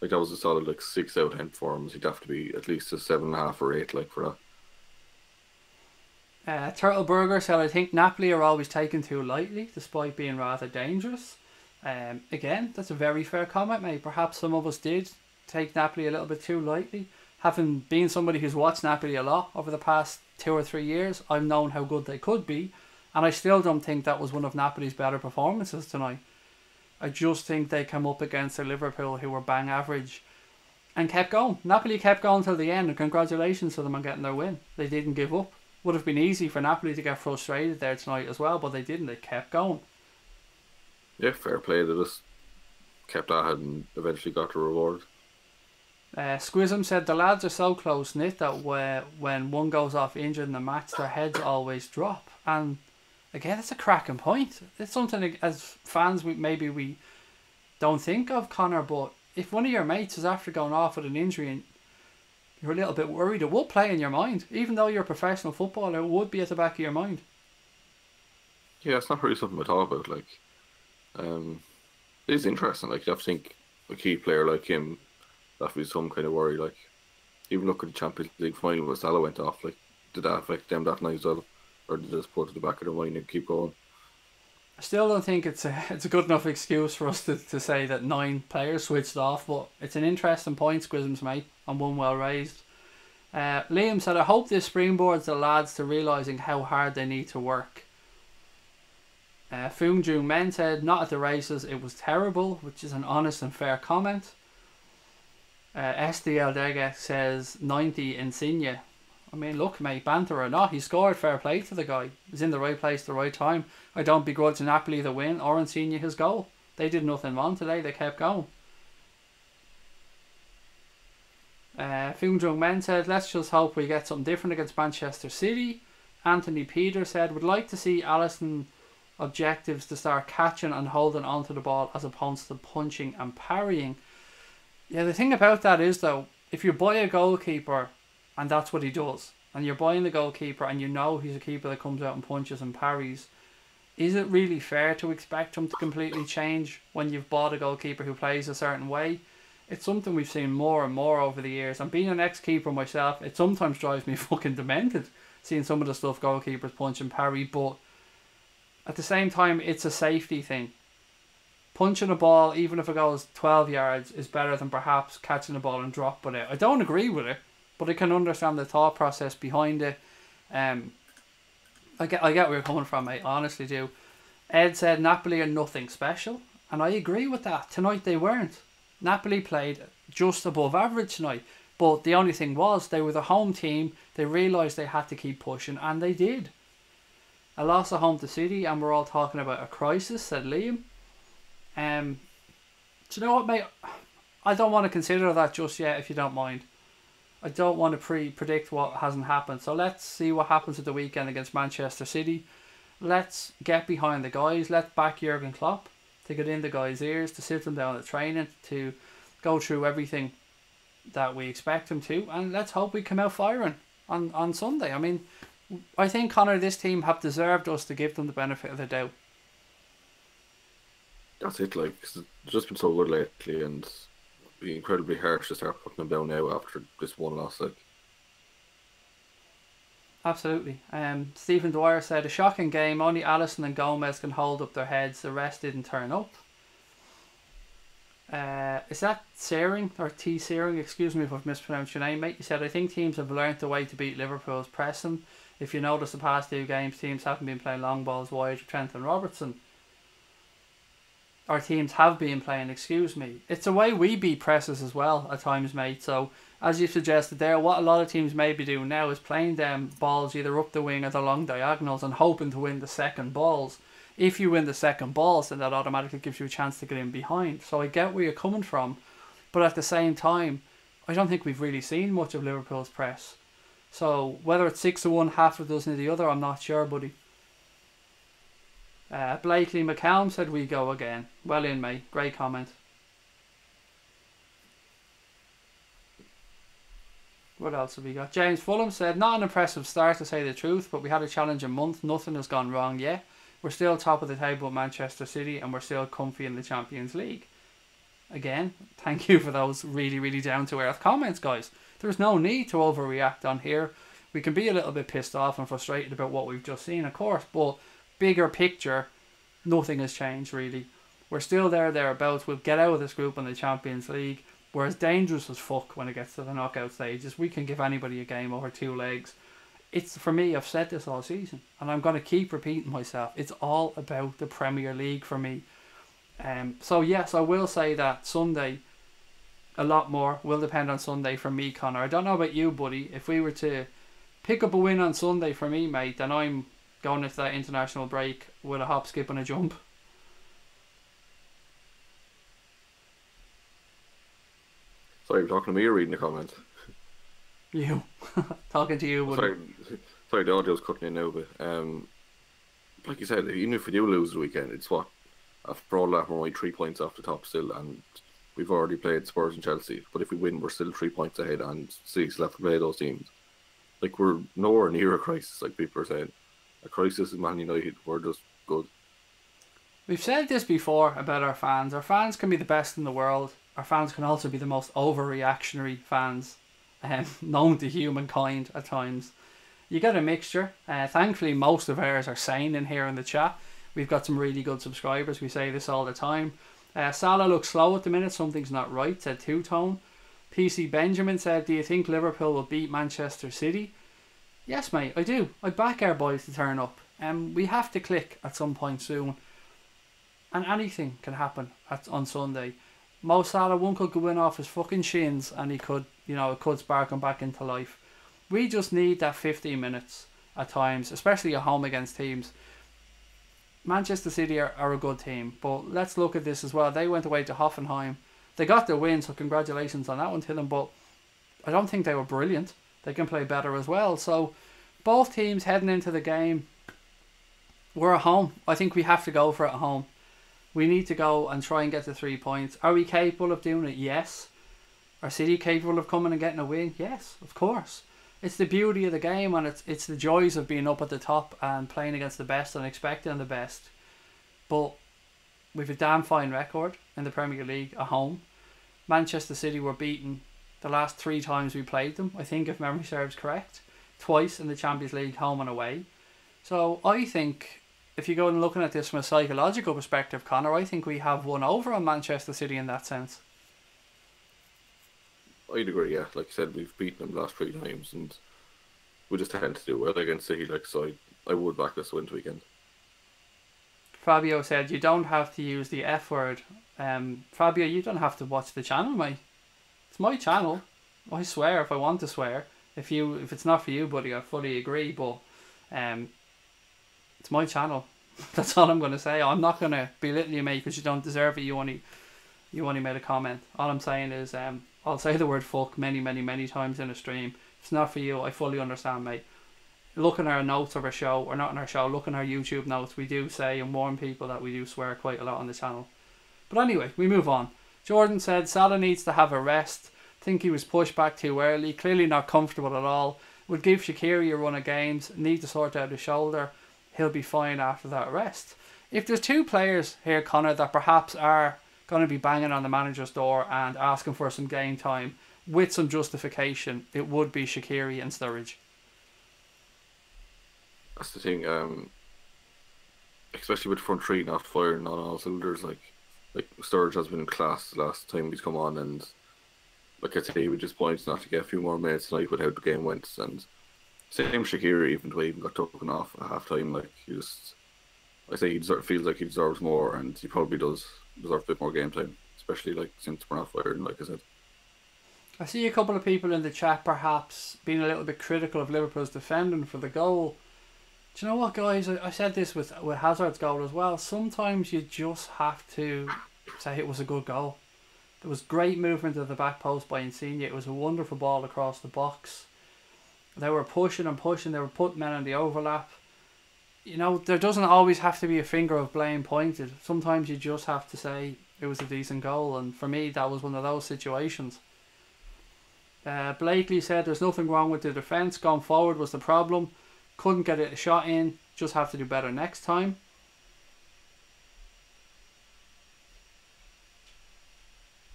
that was a solid 6 out of 10 performance. He'd have to be at least a 7.5 or 8 for that. Turtle Burger said, I think Napoli are always taken too lightly despite being rather dangerous. Again, that's a very fair comment, mate. Perhaps some of us did take Napoli a little bit too lightly. Having been somebody who's watched Napoli a lot over the past 2 or 3 years, I've known how good they could be, and I still don't think that was one of Napoli's better performances tonight. I just think they came up against a Liverpool who were bang average and kept going. Napoli kept going till the end, and congratulations to them on getting their win. They didn't give up. Would have been easy for Napoli to get frustrated there tonight as well, but they didn't. They kept going. Yeah, fair play. They just kept at it and eventually got the reward. Squism said the lads are so close knit that when one goes off injured in the match, their heads always drop. And again, it's a cracking point. It's something as fans we don't think of, Connor. But if one of your mates is after going off with an injury and you're a little bit worried, it would play in your mind. Even though you're a professional footballer, it would be at the back of your mind. Yeah, it's not really something we talk about. It is interesting. You have to think a key player like him that'd be some kind of worry. Like, even look at the Champions League final where Salah went off. Like, did that affect them that night as well, or did they just put it to the back of their mind and keep going? I still don't think it's a good enough excuse for us to say that 9 players switched off, but it's an interesting point, Squisms, mate, and one well raised. Liam said, I hope this springboards the lads to realising how hard they need to work. Foong Jung Men said, not at the races, it was terrible, which is an honest and fair comment. SDL Dega says 90 Insigne. I mean, look, mate, banter or not, he scored. Fair play to the guy. He's in the right place at the right time. I don't begrudge Napoli the win or Insigne his goal. They did nothing wrong today. They kept going. Foong Jung Men said, let's just hope we get something different against Manchester City. Anthony Peter said, would like to see Alisson objectives to start catching and holding onto the ball as opposed to punching and parrying. Yeah, the thing about that is, though, if you buy a goalkeeper and that's what he does, and you're buying the goalkeeper and you know he's a keeper that comes out and punches and parries, is it really fair to expect him to completely change when you've bought a goalkeeper who plays a certain way? It's something we've seen more and more over the years. And being an ex-keeper myself, it sometimes drives me fucking demented seeing some of the stuff goalkeepers punch and parry, but at the same time, it's a safety thing. Punching a ball, even if it goes 12 yards, is better than perhaps catching a ball and dropping it. I don't agree with it, but I can understand the thought process behind it. I get where you're coming from, mate. I honestly do. Ed said Napoli are nothing special, and I agree with that. Tonight they weren't. Napoli played just above average tonight, but the only thing was they were the home team. They realised they had to keep pushing, and they did. A loss at home to City, and we're all talking about a crisis, said Liam. Do you know what, mate? I don't want to consider that just yet, if you don't mind. I don't want to predict what hasn't happened. So let's see what happens at the weekend against Manchester City. Let's get behind the guys. Let's back Jurgen Klopp to get in the guys' ears, to sit them down at training, to go through everything that we expect him to, and let's hope we come out firing on Sunday. I mean, I think, Connor, this team have deserved us to give them the benefit of the doubt. That's it, like, 'cause it's just been so good lately, and it'd be incredibly harsh to start putting them down now after this one loss. Like, absolutely. Stephen Dwyer said, a shocking game. Only Alisson and Gomez can hold up their heads. The rest didn't turn up. Is that Searing or T Searing? Excuse me if I've mispronounced your name, mate. You said, I think teams have learnt the way to beat Liverpool's pressing. If you notice the past 2 games, teams haven't been playing long balls wide with Trent and Robertson. Our teams have been playing, excuse me. It's the way we beat presses as well at times, mate. So, as you suggested there, what a lot of teams may be doing now is playing them balls either up the wing or the long diagonals and hoping to win the second balls. If you win the second balls, then that automatically gives you a chance to get in behind. So I get where you're coming from. But at the same time, I don't think we've really seen much of Liverpool's press. So whether it's 6 to 1, half a dozen of the other, I'm not sure, buddy. Blakely McCallum said we go again. Well in, mate. Great comment. What else have we got? James Fulham said, not an impressive start to say the truth, but we had a challenging month. Nothing has gone wrong yet. We're still top of the table at Manchester City, and we're still comfy in the Champions League. Again, thank you for those really, really down-to-earth comments, guys. There's no need to overreact on here. We can be a little bit pissed off and frustrated about what we've just seen, of course, but bigger picture, nothing has changed, really. We're still thereabouts. We'll get out of this group in the Champions League. We're as dangerous as fuck when it gets to the knockout stages. We can give anybody a game over 2 legs. It's, for me, I've said this all season, and I'm going to keep repeating myself. It's all about the Premier League for me. So yes, I will say that Sunday, a lot more will depend on Sunday for me, Connor. I don't know about you, buddy. If we were to pick up a win on Sunday for me, mate, then I'm going into that international break with a hop, skip and a jump. sorry, you're talking to me or reading the comments? You. Talking to you, buddy. Sorry, the audio's cutting in now, but like you said, even if we do lose the weekend, it's what? After all that, we're only 3 points off the top still, and we've already played Spurs and Chelsea. But if we win, we're still 3 points ahead, and City still have to play those teams. Like, we're nowhere near a crisis, like people are saying. A crisis is Man United. We're just good. We've said this before about our fans. Our fans can be the best in the world, our fans can also be the most overreactionary fans known to humankind at times. You get a mixture. Thankfully, most of ours are sane in here in the chat. We've got some really good subscribers. We say this all the time. Salah looks slow at the minute. Something's not right, said Two Tone. PC Benjamin said, do you think Liverpool will beat Manchester City? Yes, mate, I do. I back our boys to turn up. We have to click at some point soon. And anything can happen on Sunday. Mo Salah, one could go in off his fucking shins and he could, it could spark him back into life. We just need that 15 minutes at times, especially at home against teams. Manchester City are a good team, but let's look at this as well. They went away to Hoffenheim. They got their win, so congratulations on that one to them, but I don't think they were brilliant. They can play better as well. So both teams heading into the game, we're at home. I think we have to go for it at home. We need to go and try and get the 3 points. Are we capable of doing it? Yes. Are City capable of coming and getting a win? Yes, of course. It's the beauty of the game, and it's the joys of being up at the top and playing against the best and expecting the best. But we've a damn fine record in the Premier League at home. Manchester City were beaten the last 3 times we played them, I think, if memory serves correct. Twice in the Champions League, home and away. So I think, if you go and looking at this from a psychological perspective, Connor, I think we have won over on Manchester City in that sense. I'd agree, yeah. Like I said, we've beaten them the last 3 times, and we just tend to do well against City. So I would back this win weekend. Fabio said, you don't have to use the F word. Fabio, you don't have to watch the channel, mate. It's my channel. I swear if I want to swear. If it's not for you, buddy, I fully agree, but it's my channel. That's all I'm going to say. I'm not going to belittle you, mate, because you don't deserve it. You only made a comment. All I'm saying is I'll say the word fuck many, many, many times in a stream. If it's not for you, I fully understand, mate. Look in our notes of our show, or not in our show, look in our YouTube notes. We do say and warn people that we do swear quite a lot on the channel. But anyway, we move on. Jordan said Salah needs to have a rest. Think he was pushed back too early. Clearly not comfortable at all. Would give Shaqiri a run of games. Need to sort out his shoulder. He'll be fine after that rest. If there's 2 players here, Connor, that perhaps are going to be banging on the manager's door and asking for some game time with some justification, it would be Shaqiri and Sturridge. That's the thing, especially with front 3 not firing on all cylinders. Like Sturridge has been in class the last time he's come on, and like I say, he was just points not to get a few more minutes tonight with how the game went. And same Shaqiri, even though he even got taken off at half time, like he feels like he deserves more, and he probably does deserve a bit more game time, especially like since we're not firing, like I said. I see a couple of people in the chat perhaps being a little bit critical of Liverpool's defending for the goal. Do you know what, guys? I said this with Hazard's goal as well. Sometimes you just have to say it was a good goal. There was great movement at the back post by Insigne. It was a wonderful ball across the box. They were pushing and pushing. They were putting men in the overlap. There doesn't always have to be a finger of blame pointed. Sometimes you just have to say it was a decent goal. And for me, that was one of those situations. Blakely said there's nothing wrong with the defence. Going forward was the problem. Couldn't get a shot in. Just have to do better next time.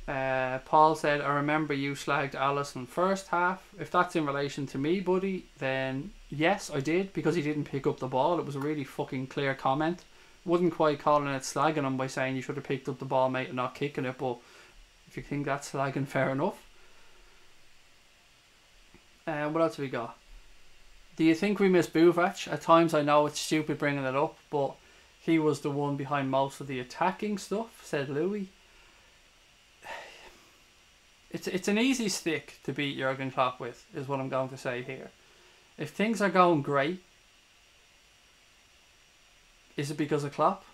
Paul said, I remember you slagged Alisson first half. If that's in relation to me, buddy, then yes, I did, because he didn't pick up the ball. It was a really fucking clear comment. Wouldn't quite calling it slagging him by saying you should have picked up the ball, mate, and not kicking it, but if you think that's slagging, fair enough. What else have we got? Do you think we miss Buvac? At times I know it's stupid bringing it up, but he was the one behind most of the attacking stuff, said Louis. It's an easy stick to beat Jurgen Klopp with, is what I'm going to say here. If things are going great, is it because of Klopp?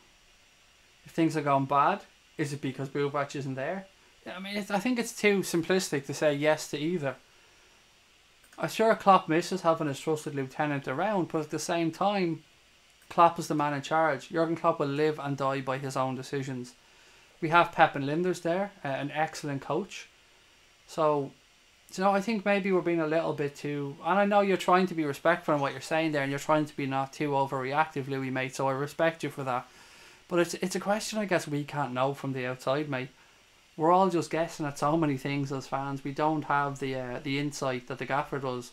If things are going bad, is it because Buvac isn't there? I mean, I think it's too simplistic to say yes to either. I'm sure Klopp misses having his trusted lieutenant around, but at the same time, Klopp is the man in charge. Jurgen Klopp will live and die by his own decisions. We have Pep and Linders there, an excellent coach. So, I think maybe we're being a little bit too... And I know you're trying to be respectful in what you're saying there, and you're trying to be not too overreactive, Louis, mate, so I respect you for that. But it's a question I guess we can't know from the outside, mate. we're all just guessing at so many things as fans. We don't have the insight that the gaffer does.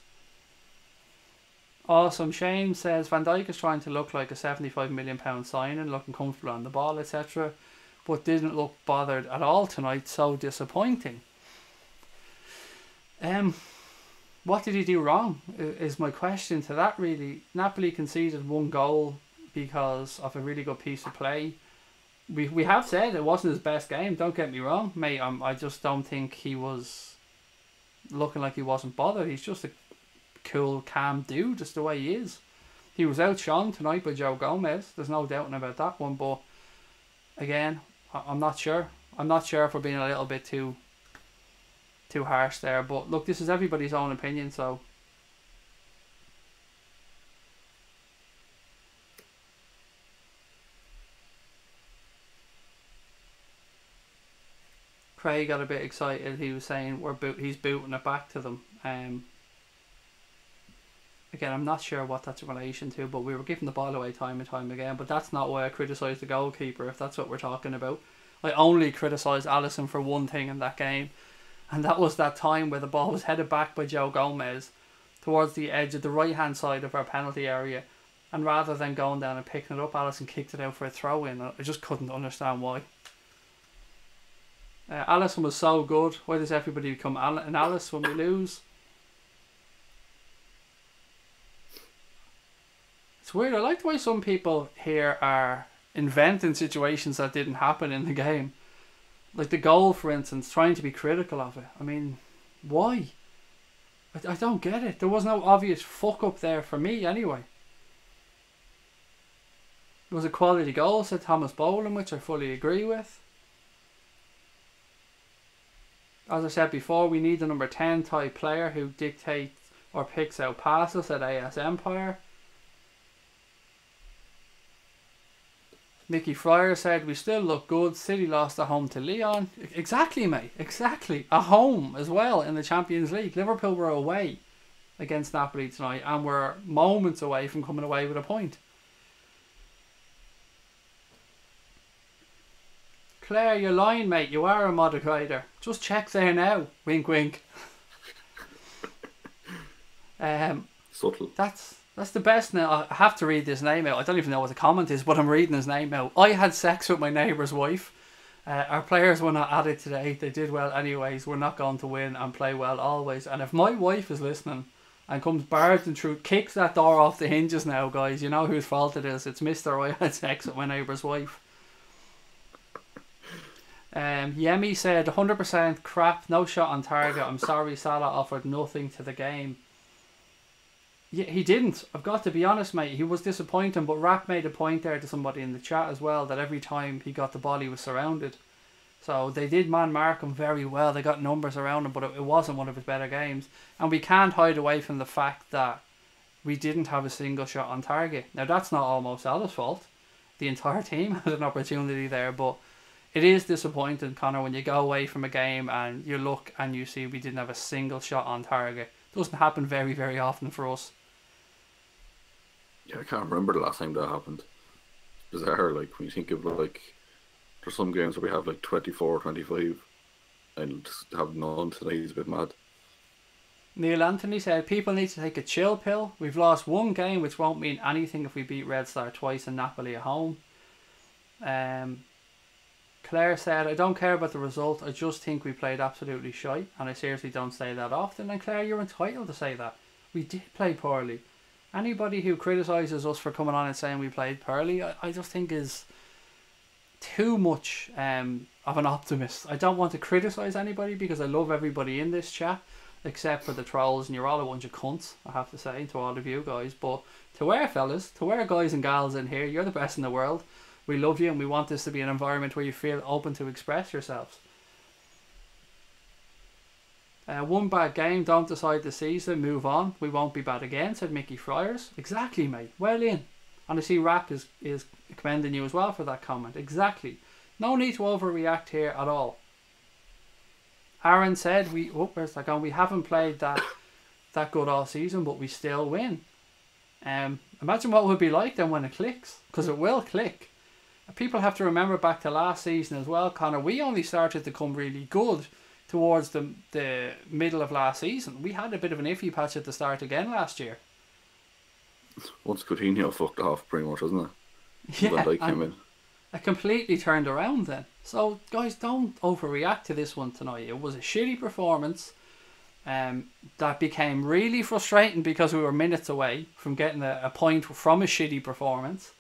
Awesome. Shane says Van Dijk is trying to look like a £75 million signing, looking comfortable on the ball, etc., but didn't look bothered at all tonight. So disappointing. What did he do wrong? Is my question to that, really. Napoli conceded 1 goal because of a really good piece of play. We have said it wasn't his best game. Don't get me wrong, mate. I just don't think he was looking like he wasn't bothered. He's just a cool, calm dude, just the way he is. He was outshone tonight by Joe Gomez. There's no doubting about that one. But again, I'm not sure. I'm not sure if we're being a little bit too harsh there. But look, this is everybody's own opinion. So Craig got a bit excited. He was saying he's booting it back to them. Again, I'm not sure what that's in relation to, but we were giving the ball away time and time again. But that's not why I criticise the goalkeeper, if that's what we're talking about. I only criticised Alisson for one thing in that game, and that was that time where the ball was headed back by Joe Gomez towards the edge of the right-hand side of our penalty area. And rather than going down and picking it up, Alisson kicked it out for a throw-in. I just couldn't understand why. Alisson was so good. Why does everybody become an Alice when we lose? It's weird. I like the way some people here are inventing situations that didn't happen in the game. Like the goal, for instance, trying to be critical of it. I mean, why? I don't get it. There was no obvious fuck up there for me anyway. It was a quality goal, said Thomas Boland, which I fully agree with. As I said before, we need a number 10 type player who dictates or picks out passes at AS Empire. Mickey Fryer said we still look good. City lost at home to Lyon. Exactly, mate. Exactly. At home as well in the Champions League. Liverpool were away against Napoli tonight and were moments away from coming away with a point. Claire, you're lying, mate. You are a moderator. Just check there now. Wink, wink. Subtle. That's the best now. I have to read this name out. I don't even know what the comment is, but I'm reading his name out. I had sex with my neighbour's wife. Our players were not at it today. They did well anyways. We're not going to win and play well always. And if my wife is listening and comes barging through, kicks that door off the hinges now, guys, you know whose fault it is. It's Mr. I had sex with my neighbour's wife. Yemi said 100% crap, no shot on target. I'm sorry, Salah offered nothing to the game. Yeah, he didn't. I've got to be honest, mate. He was disappointing, but Rap made a point there to somebody in the chat as well that every time he got the ball, he was surrounded. So they did man mark him very well. They got numbers around him, but it wasn't one of his better games. And we can't hide away from the fact that we didn't have a single shot on target. Now, that's not all Mo Salah's fault. The entire team had an opportunity there, but it is disappointing, Connor, when you go away from a game and you look and you see we didn't have a single shot on target. It doesn't happen very, very often for us. Yeah, I can't remember the last time that happened. It's bizarre, like, when you think of, like, there's some games where we have, like, 24, 25, and just have none today is a bit mad. Neil Anthony said, people need to take a chill pill. We've lost one game, which won't mean anything if we beat Red Star twice and Napoli at home. Claire said, I don't care about the result. I just think we played absolutely shite, and I seriously don't say that often. And Claire, you're entitled to say that. We did play poorly. Anybody who criticises us for coming on and saying we played poorly, I just think is too much of an optimist. I don't want to criticise anybody because I love everybody in this chat, except for the trolls, and you're all a bunch of cunts, I have to say, to all of you guys. But to our fellas, to our guys and gals in here, you're the best in the world. We love you and we want this to be an environment where you feel open to express yourselves. One bad game, don't decide the season, move on. We won't be bad again, said Mickey Friars. Exactly, mate. Well in. And I see Rap is commending you as well for that comment. Exactly. No need to overreact here at all. Aaron said, where's that gone? We haven't played that good all season, but we still win. Imagine what it would be like then when it clicks. Because it will click. People have to remember back to last season as well, Connor. We only started to come really good towards the middle of last season. We had a bit of an iffy patch at the start again last year. Once Coutinho fucked off, pretty much, wasn't it? Yeah, Van Dijk came in. It completely turned around then. So, guys, don't overreact to this one tonight. It was a shitty performance. That became really frustrating because we were minutes away from getting a point from a shitty performance.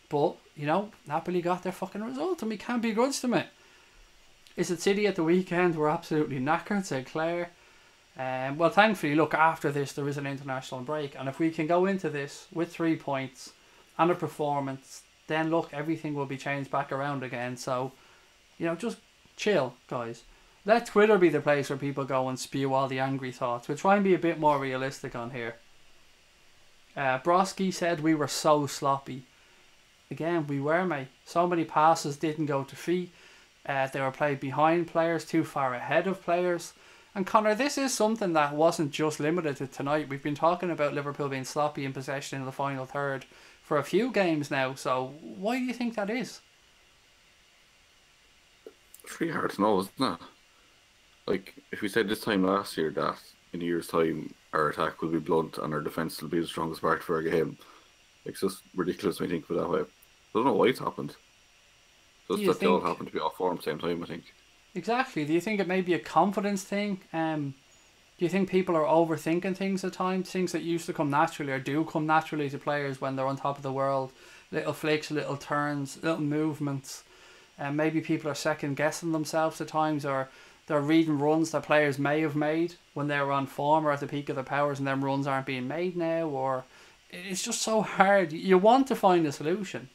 But, you know, Napoli got their fucking result and we can't begrudge them it. Is it City at the weekend? We're absolutely knackered, said Claire. Well, thankfully, look, after this there is an international break. And if we can go into this with 3 points and a performance, then look, everything will be changed back around again. So, you know, just chill, guys. Let Twitter be the place where people go and spew all the angry thoughts. We'll try and be a bit more realistic on here. Broski said we were so sloppy. Again, we were, mate. So many passes didn't go to feet. They were played behind players, too far ahead of players. And Connor, this is something that wasn't just limited to tonight. We've been talking about Liverpool being sloppy in possession in the final third for a few games now. So why do you think that is? It's really hard to know, isn't it? Like, if we said this time last year that in a year's time our attack will be blunt and our defence will be the strongest part of our game, it's just ridiculous when you think of it that way. I don't know why it's happened. Just that they all happen to be off form at the same time, I think. Exactly. Do you think it may be a confidence thing? Do you think people are overthinking things at times? Things that used to come naturally or do come naturally to players when they're on top of the world. Little flicks, little turns, little movements. And maybe people are second guessing themselves at times, or they're reading runs that players may have made when they were on form or at the peak of their powers, and them runs aren't being made now. Or it's just so hard. You want to find a solution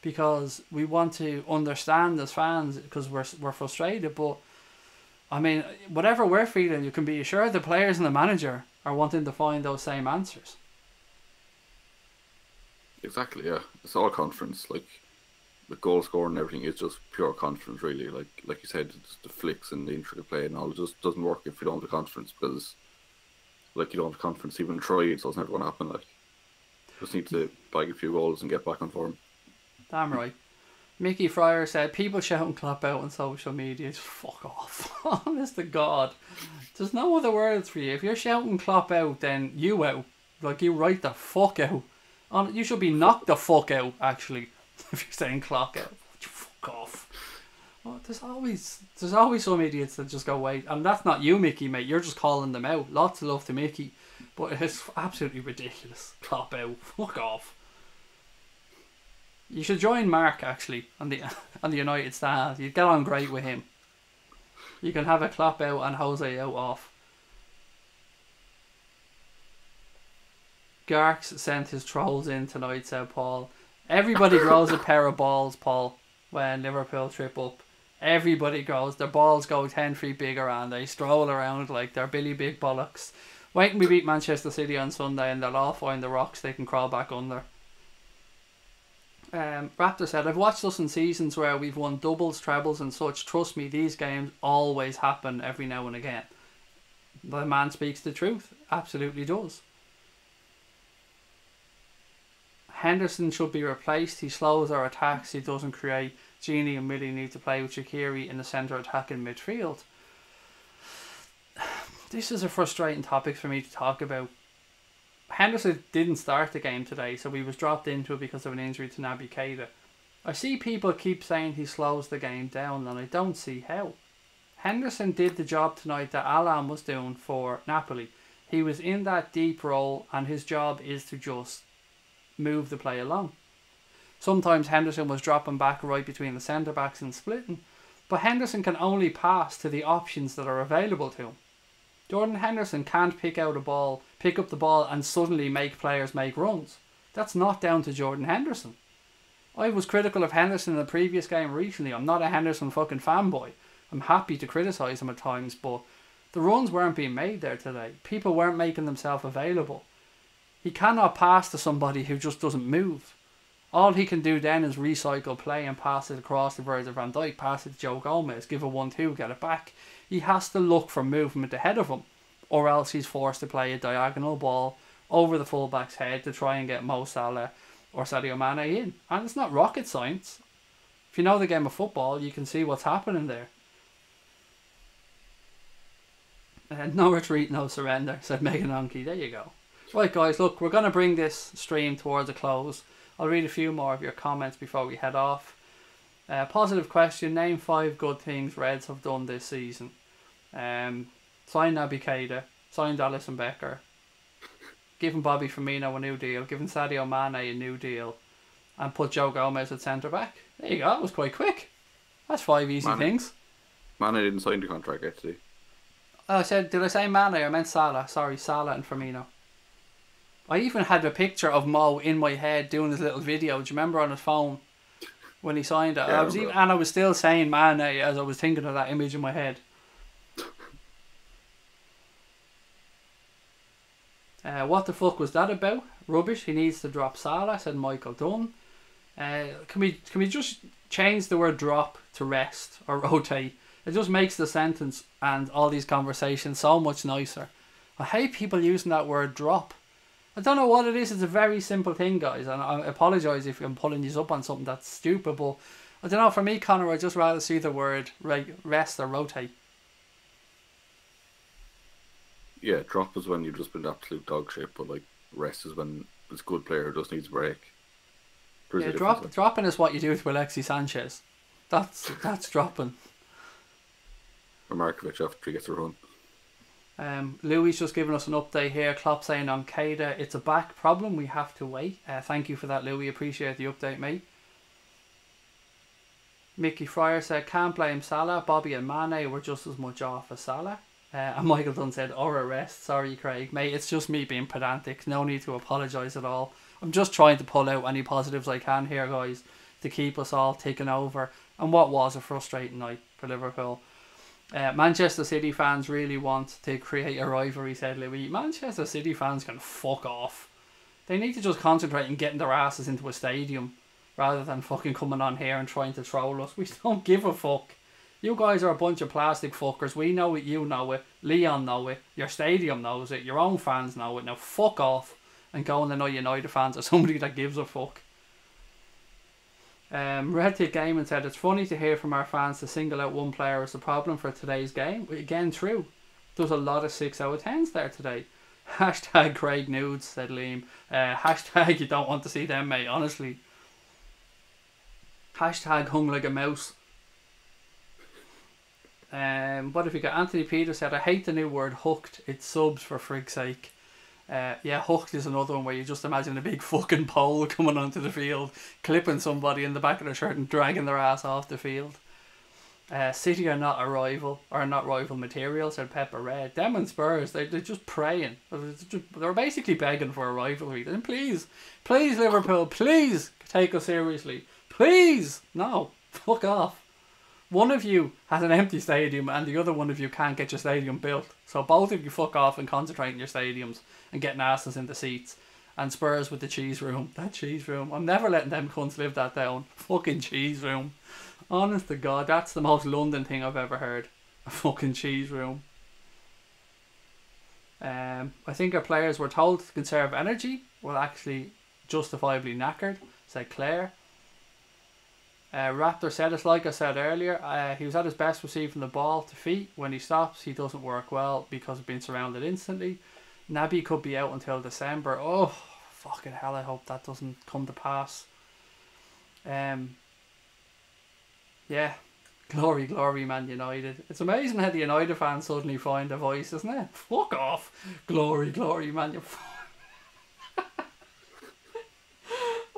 because we want to understand as fans because we're frustrated. But I mean, whatever we're feeling, you can be assured the players and the manager are wanting to find those same answers. Exactly, yeah. It's all confidence. Like, the goal scoring and everything is just pure confidence, really. Like you said, it's the flicks and the intricate play and all. It just doesn't work if you don't have the confidence, because, like, you don't have confidence even try. It doesn't ever going to happen. Like, just need to bag a few goals and get back on form. Damn right. Mickey Fryer said, people shouting Klopp out on social media, just fuck off. Honest to God. There's no other words for you. If you're shouting Klopp out, then you out. Like, you right the fuck out. You should be knocked the fuck out, actually, if you're saying Klopp out. Fuck off. Well, there's always some idiots that just go, wait. And that's not you, Mickey, mate. You're just calling them out. Lots of love to Mickey. But it's absolutely ridiculous. Klopp out. Fuck off. You should join Mark, actually, on the United stand. You'd get on great with him. You can have a Klopp out and Jose out off. Garks sent his trolls in tonight, said Paul. Everybody grows a pair of balls, Paul, when Liverpool trip up. Everybody grows. Their balls go 10 feet bigger and they stroll around like they're Billy Big Bollocks. Wait till we beat Manchester City on Sunday and they'll all find the rocks they can crawl back under. Raptor said, I've watched us in seasons where we've won doubles, trebles and such. Trust me, these games always happen every now and again. The man speaks the truth. Absolutely does. Henderson should be replaced. He slows our attacks. He doesn't create. Genie and Millie need to play with Shaqiri in the centre attacking midfield. This is a frustrating topic for me to talk about. Henderson didn't start the game today, so he was dropped into it because of an injury to Naby Keita. I see people keep saying he slows the game down, and I don't see how. Henderson did the job tonight that Alan was doing for Napoli. He was in that deep role, and his job is to just move the play along. Sometimes Henderson was dropping back right between the centre backs and splitting, but Henderson can only pass to the options that are available to him. Jordan Henderson can't pick up the ball and suddenly make players make runs. That's not down to Jordan Henderson. I was critical of Henderson in the previous game recently. I'm not a Henderson fucking fanboy. I'm happy to criticise him at times, but the runs weren't being made there today. People weren't making themselves available. He cannot pass to somebody who just doesn't move. All he can do then is recycle play and pass it across to Virgil van Dijk, pass it to Joe Gomez, give a 1-2, get it back. He has to look for movement ahead of him, or else he's forced to play a diagonal ball over the fullback's head to try and get Mo Salah or Sadio Mane in. And it's not rocket science. If you know the game of football, you can see what's happening there. No retreat, no surrender, said Megan Onke. There you go. Right, guys, look, we're going to bring this stream towards a close. I'll read a few more of your comments before we head off. Positive question, name 5 good things Reds have done this season. Sign Naby Keita, signed Alisson Becker, giving Bobby Firmino a new deal, giving Sadio Mane a new deal, and put Joe Gomez at centre back. There you go, that was quite quick. That's 5 easy things. Mane didn't sign the contract yet, did he? Did I say Mane? I meant Salah. Sorry, Salah and Firmino. I even had a picture of Mo in my head doing his little video. Do you remember on his phone when he signed it? Yeah, I was still saying Mane as I was thinking of that image in my head. What the fuck was that about? Rubbish. He needs to drop Salah, said Michael Dunn. Can we just change the word drop to rest or rotate? It just makes the sentence and all these conversations so much nicer. I hate people using that word drop. I don't know what it is. It's a very simple thing, guys, and I apologise if I'm pulling you up on something that's stupid, but I don't know, for me, Connor, I'd just rather see the word rest or rotate. Yeah, drop is when you've just been absolute dog shit, but like rest is when this good player just needs a break. Yeah, dropping is what you do to Alexis Sanchez. That's dropping. Or Markovic after he gets a run. Louis just giving us an update here. Klopp saying on Keita, it's a back problem, we have to wait. Thank you for that, Louis. Appreciate the update, mate. Mickey Fryer said, can't blame Salah. Bobby and Mane were just as much off as Salah. And Michael Dunn said, or a rest. Sorry, Craig. Mate, it's just me being pedantic. No need to apologise at all. I'm just trying to pull out any positives I can here, guys, to keep us all ticking over. And what was a frustrating night for Liverpool. Manchester City fans really want to create a rivalry, said Louis. Manchester City fans can fuck off. They need to just concentrate on getting their asses into a stadium rather than fucking coming on here and trying to troll us. We don't give a fuck. You guys are a bunch of plastic fuckers. We know it, you know it, Leon know it, your stadium knows it, your own fans know it. Now fuck off and go and annoy United fans or somebody that gives a fuck. Red Tick Gaming said, it's funny to hear from our fans to single out one player as the problem for today's game. Again, true. There's a lot of 6 out of 10s there today. Hashtag Craig Nudes, said Liam. Hashtag you don't want to see them, mate, honestly. Hashtag hung like a mouse. What have you got? Anthony Peters said, I hate the new word hooked. It's subs for frig's sake. Yeah, hooked is another one where you just imagine a big fucking pole coming onto the field, clipping somebody in the back of their shirt and dragging their ass off the field. City are not a rival, or not rival material, said Pepper Red. Them and Spurs, they're just praying. They're basically begging for a rivalry. Then please Liverpool, please take us seriously. Please! No, fuck off. One of you has an empty stadium and the other one of you can't get your stadium built. So both of you fuck off and concentrate on your stadiums and getting asses in the seats. And Spurs with the cheese room. That cheese room. I'm never letting them cunts live that down. Fucking cheese room. Honest to God, that's the most London thing I've ever heard. A fucking cheese room. I think our players were told to conserve energy. Well, actually justifiably knackered, said Claire. Raptor said, it's like I said earlier, he was at his best receiving the ball to feet. When he stops, he doesn't work well because of being surrounded instantly. Naby could be out until December. Oh, fucking hell, I hope that doesn't come to pass. Yeah, glory, Man United. It's amazing how the United fans suddenly find a voice, isn't it? Fuck off. Glory, Man United.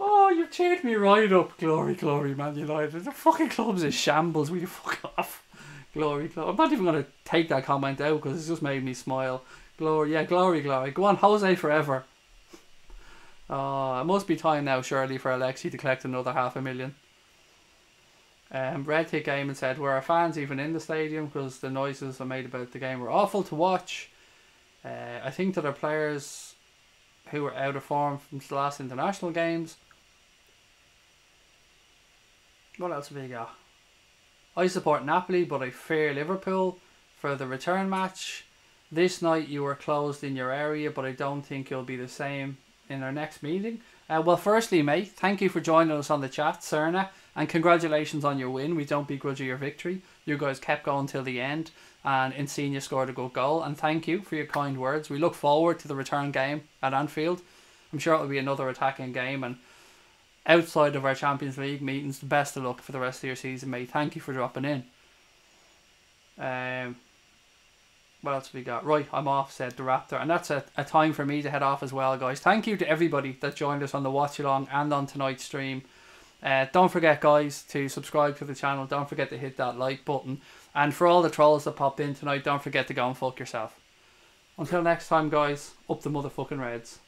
Oh, you've cheered me right up. Glory, Man United. The fucking club's in shambles. Will you fuck off? Glory. I'm not even going to take that comment out because it's just made me smile. Glory. Go on, Jose forever. It must be time now, surely, for Alexi to collect another 500,000. Red Tick Gaming said, were our fans even in the stadium because the noises I made about the game were awful to watch. I think that our players who were out of form from the last international games. What else have we got? I support Napoli, but I fear Liverpool for the return match. This night you were closed in your area, but I don't think you'll be the same in our next meeting. Well, firstly, mate, thank you for joining us on the chat, Serna, and congratulations on your win. We don't begrudge you your victory. You guys kept going till the end, and Insigne scored a good goal. And thank you for your kind words. We look forward to the return game at Anfield. I'm sure it'll be another attacking game, and outside of our Champions League meetings, the best of luck for the rest of your season, mate. Thank you for dropping in. What else have we got? Right, I'm off, said the Raptor. And that's a time for me to head off as well, guys. Thank you to everybody that joined us on the watch along and on tonight's stream. Don't forget, guys, to subscribe to the channel. Don't forget to hit that like button. And for all the trolls that popped in tonight, don't forget to go and fuck yourself. Until next time, guys, up the motherfucking Reds.